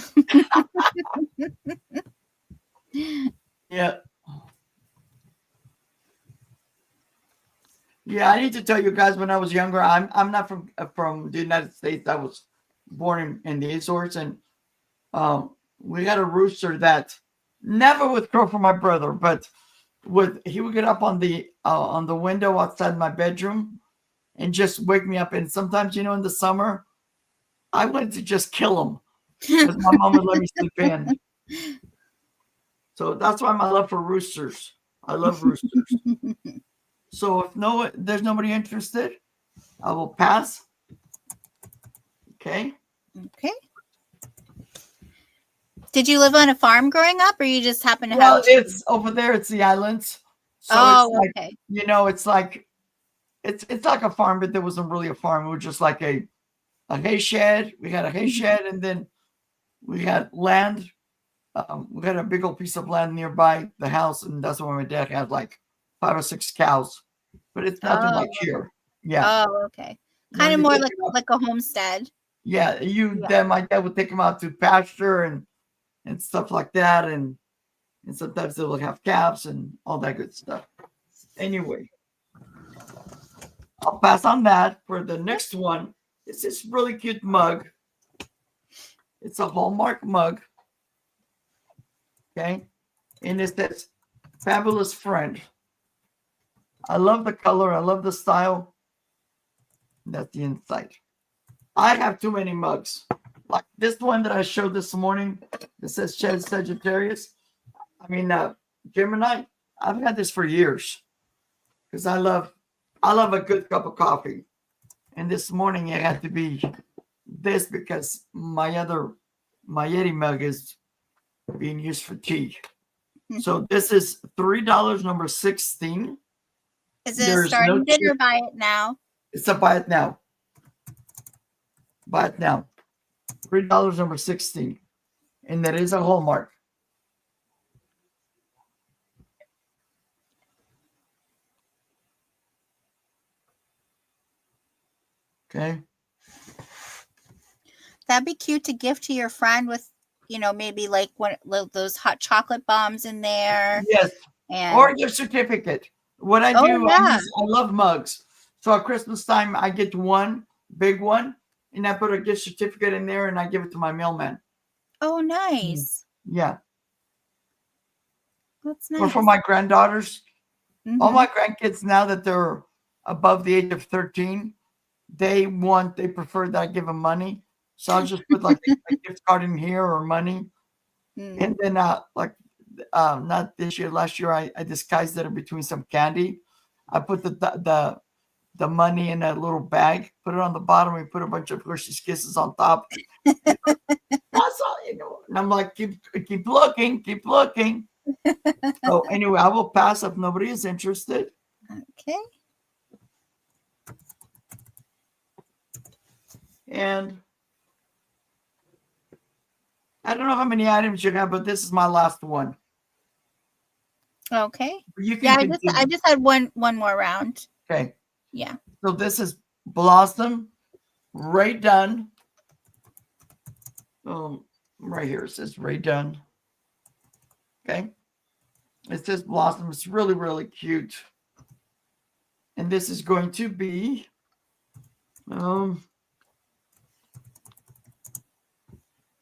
Yeah. Yeah, I need to tell you guys, when I was younger, I'm not from the United States. I was born in the Azores, and we had a rooster that never would crow for my brother, but he would get up on the window outside my bedroom and just wake me up. And sometimes, in the summer, I wanted to just kill him because my mom would let me sleep in. So that's why my love for roosters. I love roosters. So if there's nobody interested, I will pass. Okay.
Okay. Did you live on a farm growing up, or you just happen to have?
Well, it's over there. It's the islands. So it's like,
okay.
It's like it's like a farm, but there wasn't really a farm. It was just like a hay shed. We had a hay shed, and then we had land. We had a big old piece of land nearby the house, and that's why my dad had like 5 or 6 cows. But it's nothing like here. Yeah.
Oh, okay. Kind of more like a homestead.
Yeah, my dad would take them out to pasture and stuff like that, and sometimes they will have calves and all that good stuff. Anyway, I'll pass on that. For the next one, it's this really cute mug. It's a Hallmark mug. Okay, and it says "Fabulous Friend." I love the color. I love the style. That's the inside. I have too many mugs. Like this one that I showed this morning. It says Sagittarius. I mean, Gemini. I've had this for years because I love a good cup of coffee. And this morning it had to be this because my Yeti mug is being used for tea. So this is $3, number 16.
Is it a starting bid or buy it now?
It's a buy it now. Buy it now. $3, number 16. And that is a Hallmark. Okay.
That'd be cute to gift to your friend with, maybe like one those hot chocolate bombs in there.
Yes. Or your certificate. What I do, I love mugs. So at Christmas time, I get one big one, and I put a gift certificate in there, and I give it to my mailman.
Oh, nice.
Yeah.
That's nice.
Or for my granddaughters. Mm-hmm. All my grandkids, now that they're above the age of 13, they prefer that I give them money. So I'll just put like a gift card in here or money. And then not this year, last year, I disguised it between some candy. I put the money in a little bag, put it on the bottom, we put a bunch of Hershey's Kisses on top. That's all, And I'm like, keep looking. So anyway, I will pass if nobody is interested.
Okay.
And I don't know how many items you have, but this is my last one.
Okay. I just had one more round.
Okay.
Yeah.
So this is Blossom Ray Dunn. Right here it says Ray Dunn. Okay. It says Blossom. It's really, really cute. And this is going to be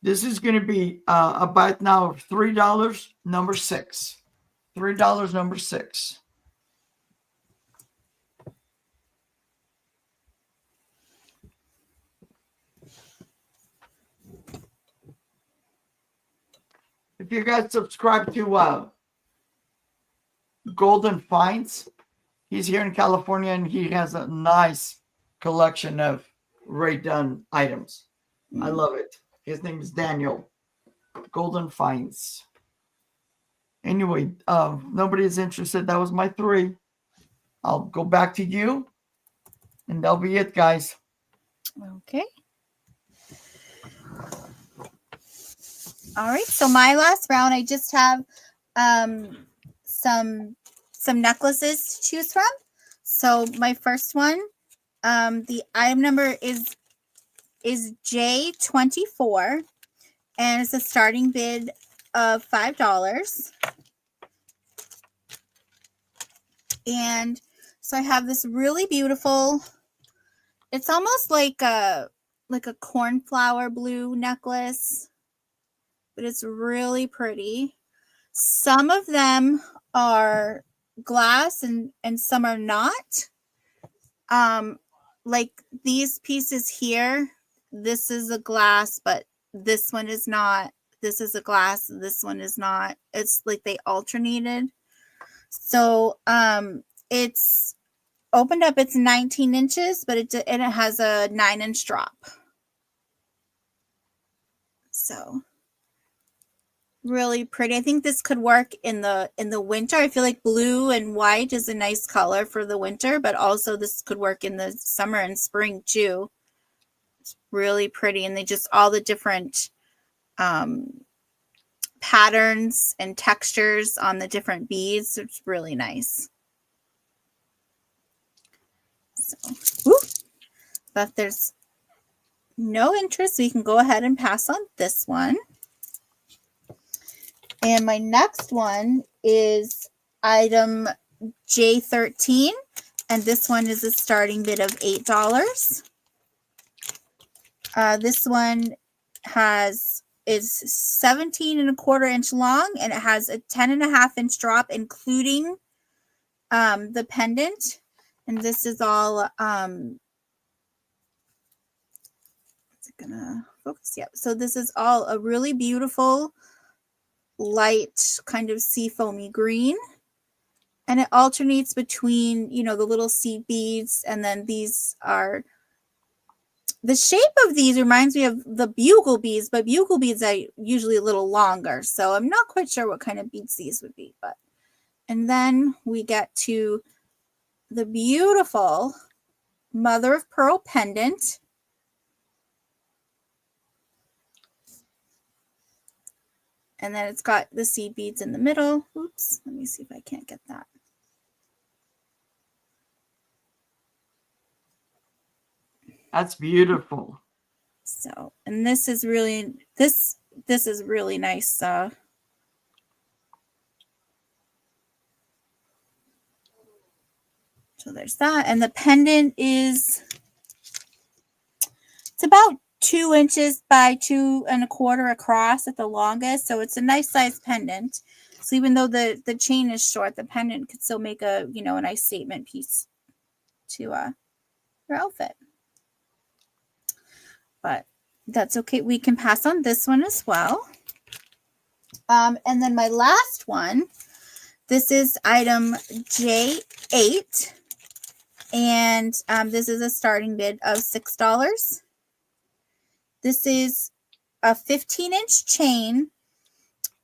this is going to be a buy now of $3, number 6. $3, number 6. If you guys subscribe to Golden Finds, he's here in California, and he has a nice collection of Ray Dunn items. I love it. His name is Daniel. Golden Finds. Anyway, nobody is interested. That was my 3. I'll go back to you, and that'll be it, guys.
Okay. All right. So my last round, I just have some necklaces to choose from. So my first one, the item number is J24, and it's a starting bid of $5. And so I have this really beautiful, it's almost like a cornflower blue necklace, but it's really pretty. Some of them are glass and some are not. Like these pieces here, this is a glass, but this one is not. This is a glass, this one is not. It's like they alternated. So it's opened up, it's 19 inches, but it has a 9-inch drop. So really pretty. I think this could work in the winter. I feel like blue and white is a nice color for the winter, but also this could work in the summer and spring too. It's really pretty, and they just all the different patterns and textures on the different beads. It's really nice. So, but there's no interest, we can go ahead and pass on this one. And my next one is item J13, and this one is a starting bid of $8. This one is 17.25 inch long, and it has a 10.5 inch drop, including the pendant. And this is all is it gonna focus? Yeah. So this is all a really beautiful light kind of sea foamy green, and it alternates between, you know, the little seed beads, and then these are, the shape of these reminds me of the bugle beads, but bugle beads are usually a little longer, so I'm not quite sure what kind of beads these would be. But and then we get to the beautiful mother of pearl pendant. And then it's got the seed beads in the middle. Oops, let me see if I can't get that.
That's beautiful.
So, and this is really, this is really nice. So there's that. And the pendant is, it's about 2 inches by 2.25 across at the longest. So it's a nice size pendant. So even though the chain is short, the pendant could still make a, you know, a nice statement piece to your outfit. But that's okay. We can pass on this one as well. And then my last one, this is item J8. And this is a starting bid of $6. This is a 15-inch chain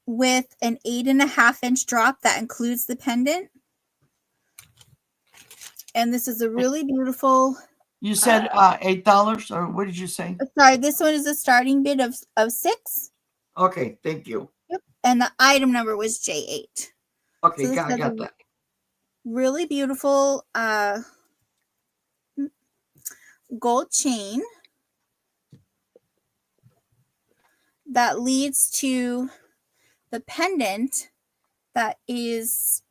with an 8.5-inch drop that includes the pendant. And this is a really beautiful.
You said $8, or what did you say?
Sorry, this one is a starting bid of $6.
Okay, thank you.
Yep. And the item number was J8.
Okay, so got that.
Really beautiful gold chain that leads to the pendant that has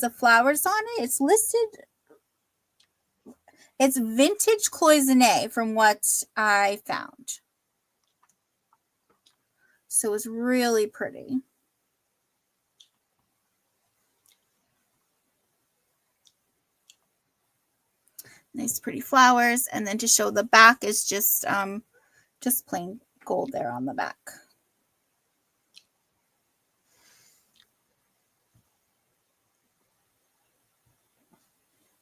the flowers on it. It's listed, it's vintage cloisonne from what I found. So it's really pretty. Nice pretty flowers, and then to show the back is just plain gold there on the back.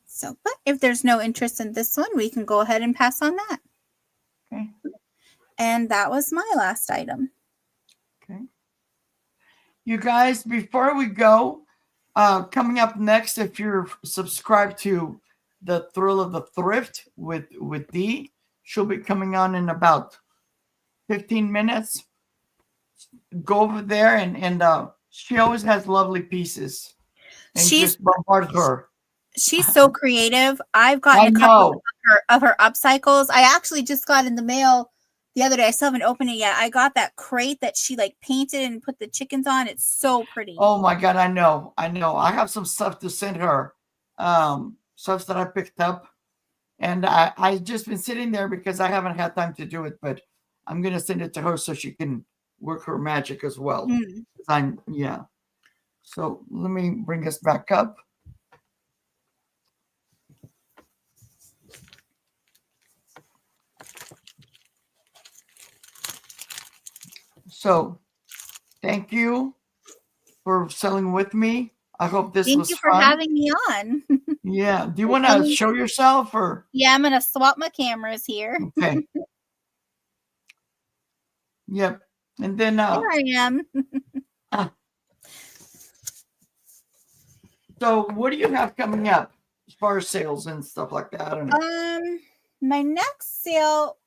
So, but if there's no interest in this one, we can go ahead and pass on that.
Okay.
And that was my last item.
Okay. You guys, before we go, coming up next, if you're subscribed to the Thrill of the Thrift with Dee, She'll be coming on in about 15 minutes. Go over there and she always has lovely pieces. And
She's
just bombard her.
she's so creative. I've gotten
I
a couple
know.
of her upcycles. I actually just got in the mail the other day. I still haven't opened it yet. I got that crate that she like painted and put the chickens on. It's so pretty.
Oh my God, I know. I have some stuff to send her. Stuff that I picked up. And I just been sitting there because I haven't had time to do it, but I'm gonna send it to her so she can work her magic as well. Yeah. So let me bring us back up. So thank you for selling with me. I hope this
Thank
was
you for
fun.
having me on.
Yeah. Do you want to show yourself or?
Yeah, I'm gonna swap my cameras here.
Okay. Yep. And then
Here I am.
So what do you have coming up as far as sales and stuff like that? And
My next sale,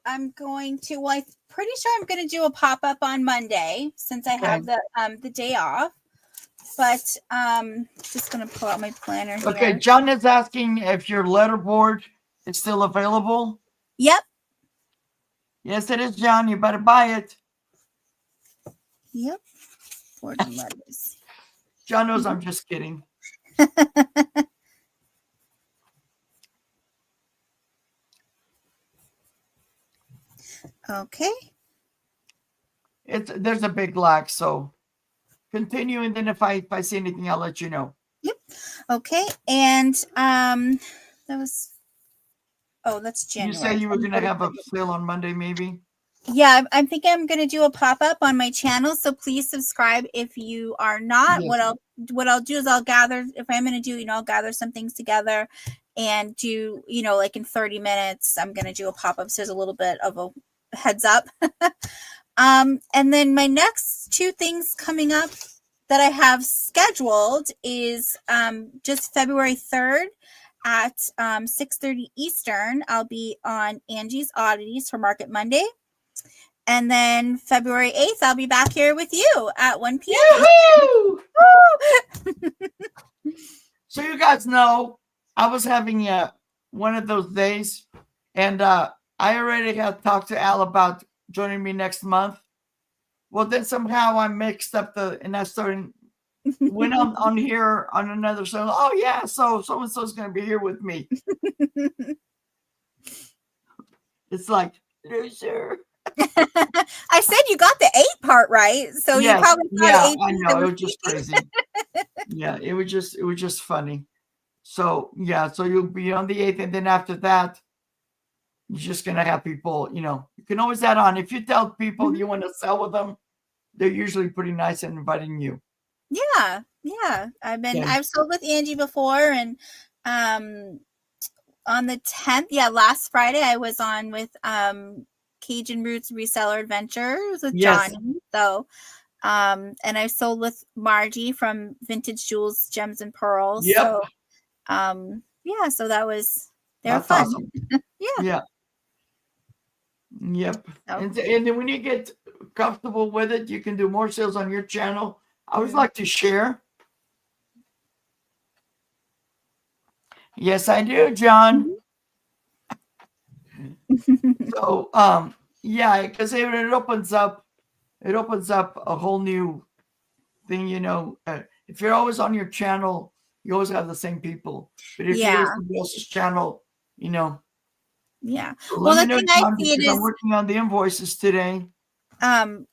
I'm going to. Well, I'm pretty sure I'm going to do a pop up on Monday since I have the day off. But just going to pull out my planner here.
Okay, John is asking if your letterboard is still available.
Yep.
Yes, it is, John. You better buy it.
Yep. 40 letters.
John knows I'm just kidding.
Okay.
There's a big lack, so continue, and then if I see anything, I'll let you know.
Yep. Okay, and that was. Oh, that's January.
You say you were gonna have a sale on Monday, maybe?
Yeah, I'm thinking I'm going to do a pop-up on my channel, so please subscribe if you are not. Yes. What I'll do is I'll gather, if I'm going to do, I'll gather some things together and do, like in 30 minutes, I'm going to do a pop-up. So there's a little bit of a heads up. And then my next two things coming up that I have scheduled is just February 3rd at 6:30 Eastern. I'll be on Angie's Oddities for Market Monday. And then February 8th, I'll be back here with you at 1 p.m.
So you guys know, I was having one of those days, and I already had talked to Al about joining me next month. Well, then somehow I mixed up and I started, went on here on another show. Oh, yeah, so-and-so is going to be here with me. It's like, loser.
I said you got the 8 part right, so yes, you probably got 8.
I know, it was just crazy. Yeah, it was just funny. So yeah, so you'll be on the 8th, and then after that, you're just gonna have people. You can always add on if you tell people you want to sell with them. They're usually pretty nice in inviting you.
Yeah. I've sold with Angie before, and on the 10th, last Friday, I was on with Cajun Roots Reseller Adventures with Johnny. So, and I sold with Margie from Vintage Jewels, Gems and Pearls.
Yep.
So, so they were fun.
Awesome. Yeah. Yep. So. And then when you get comfortable with it, you can do more sales on your channel. I always like to share. Yes, I do, John. So, because it opens up a whole new thing, if you're always on your channel, you always have the same people. But if you're on somebody else's channel,
Yeah.
So well, the thing I see it is I'm working on the invoices today.
I'm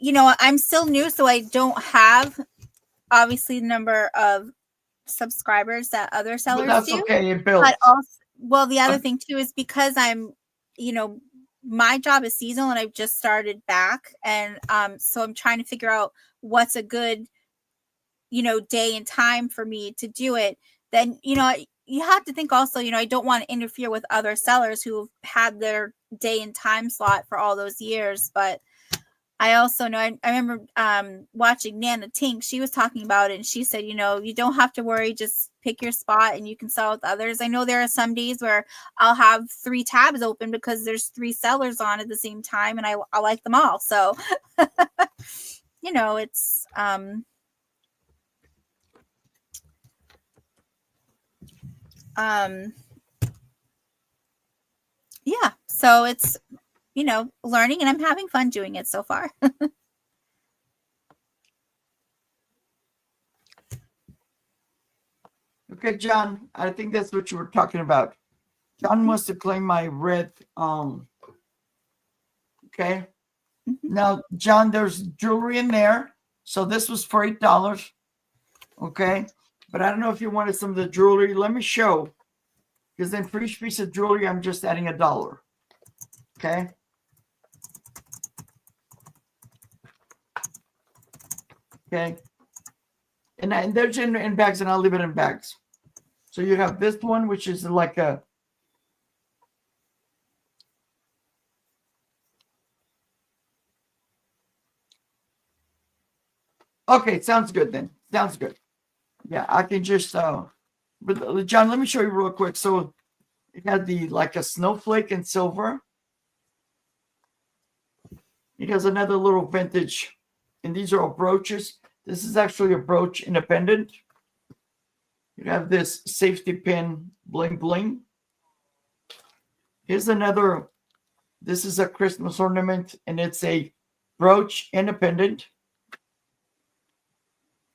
still new, so I don't have obviously the number of subscribers that other sellers
that's
do.
Okay, it builds.
But also, the other thing too is because I'm, my job is seasonal and I've just started back, and so I'm trying to figure out what's a good, day and time for me to do it. Then you have to think also, I don't want to interfere with other sellers who've had their day and time slot for all those years, but I also know, I remember watching Nana Tink. She was talking about it, and she said, you don't have to worry. Just pick your spot and you can sell with others. I know there are some days where I'll have 3 tabs open because there's 3 sellers on at the same time, and I like them all. So, it's yeah. So it's, learning, and I'm having fun doing it so far.
Okay, John, I think that's what you were talking about. John wants to claim my red. Okay. Now, John, there's jewelry in there. So this was for $8. Okay. But I don't know if you wanted some of the jewelry. Let me show. Because then for each piece of jewelry, I'm just adding $1. Okay. Okay. And they're in bags, and I'll leave it in bags. So you have this one, which is like a. Okay, sounds good then. Sounds good. Yeah, I can just but John, let me show you real quick. So it had like a snowflake in silver. It has another little vintage, and these are all brooches. This is actually a brooch independent. You have this safety pin bling bling. Here's another. This is a Christmas ornament, and it's a brooch independent.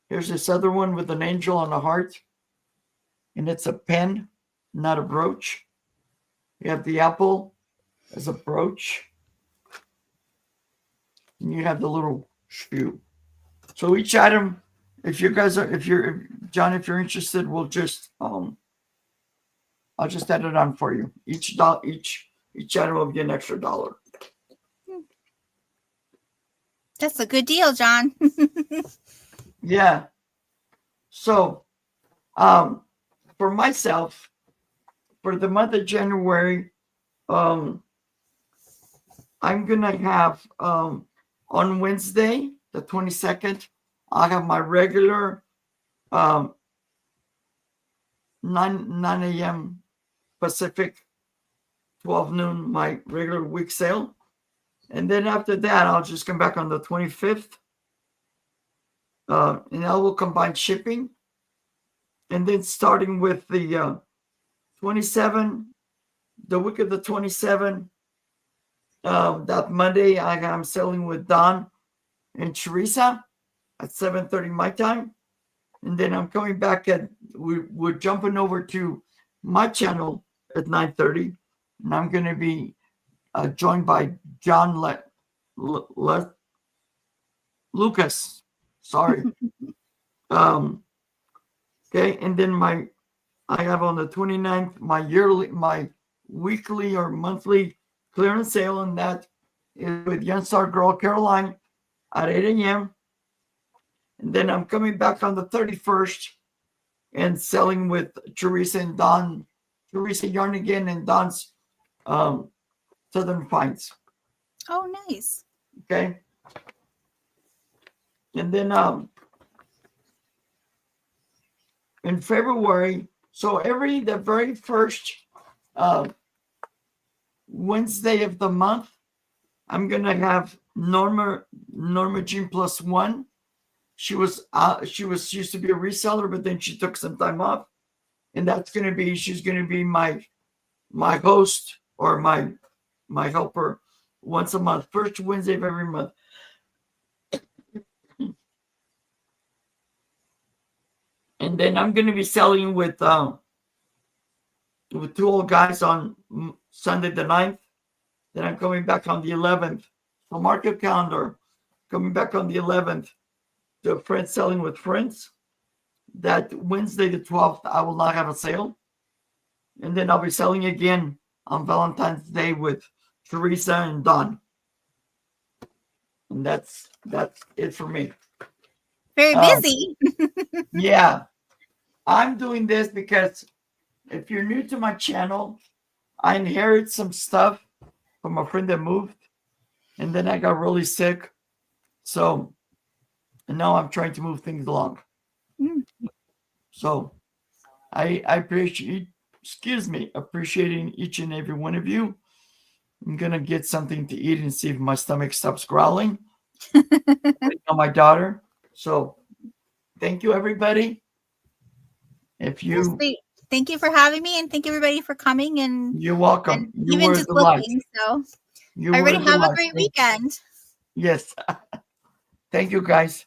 Here's this other one with an angel and a heart, and it's a pen, not a brooch. You have the apple as a brooch, and you have the little shoe. So each item, if you're John, if you're interested, we'll just I'll just add it on for you. Each item will be an extra $1.
That's a good deal, John.
Yeah. So, for myself, for the month of January, I'm gonna have on Wednesday, the 22nd, I'll have my regular 9 a.m. Pacific, 12 noon, my regular week sale. And then after that, I'll just come back on the 25th. And I will combine shipping. And then starting with the 27, the week of the 27, that Monday, I'm selling with Don and Teresa at 7:30 my time. And then I'm coming back we're jumping over to my channel at 9:30. And I'm going to be joined by John Lucas. Sorry. Okay, and then I have on the 29th my weekly or monthly clearance sale, and that is with Young Star Girl Caroline at 8 a.m. And then I'm coming back on the 31st and selling with Teresa and Don, Teresa Yarnigan and Don's Southern Finds.
Oh, nice.
Okay. And then in February, so the very first Wednesday of the month, I'm gonna have Norma Jean +1. She used to be a reseller, but then she took some time off, and she's gonna be my host or my helper once a month, first Wednesday of every month. And then I'm going to be selling with 2 old guys on Sunday the 9th. Then I'm coming back on the 11th. So mark your calendar. Coming back on the 11th to Friends Selling with Friends. That Wednesday the 12th, I will not have a sale. And then I'll be selling again on Valentine's Day with Teresa and Don. And that's it for me.
Very busy.
Yeah. I'm doing this because if you're new to my channel, I inherit some stuff from a friend that moved, and then I got really sick. So, and now I'm trying to move things along. So I appreciate, appreciating each and every one of you. I'm gonna get something to eat and see if my stomach stops growling. My daughter. So thank you, everybody. If you,
thank you for having me, and thank you everybody for coming and
you're welcome.
and
You
even
were
just
the light.
looking. So
You were
everybody
the
have a
light.
great weekend.
Yes. Thank you, guys.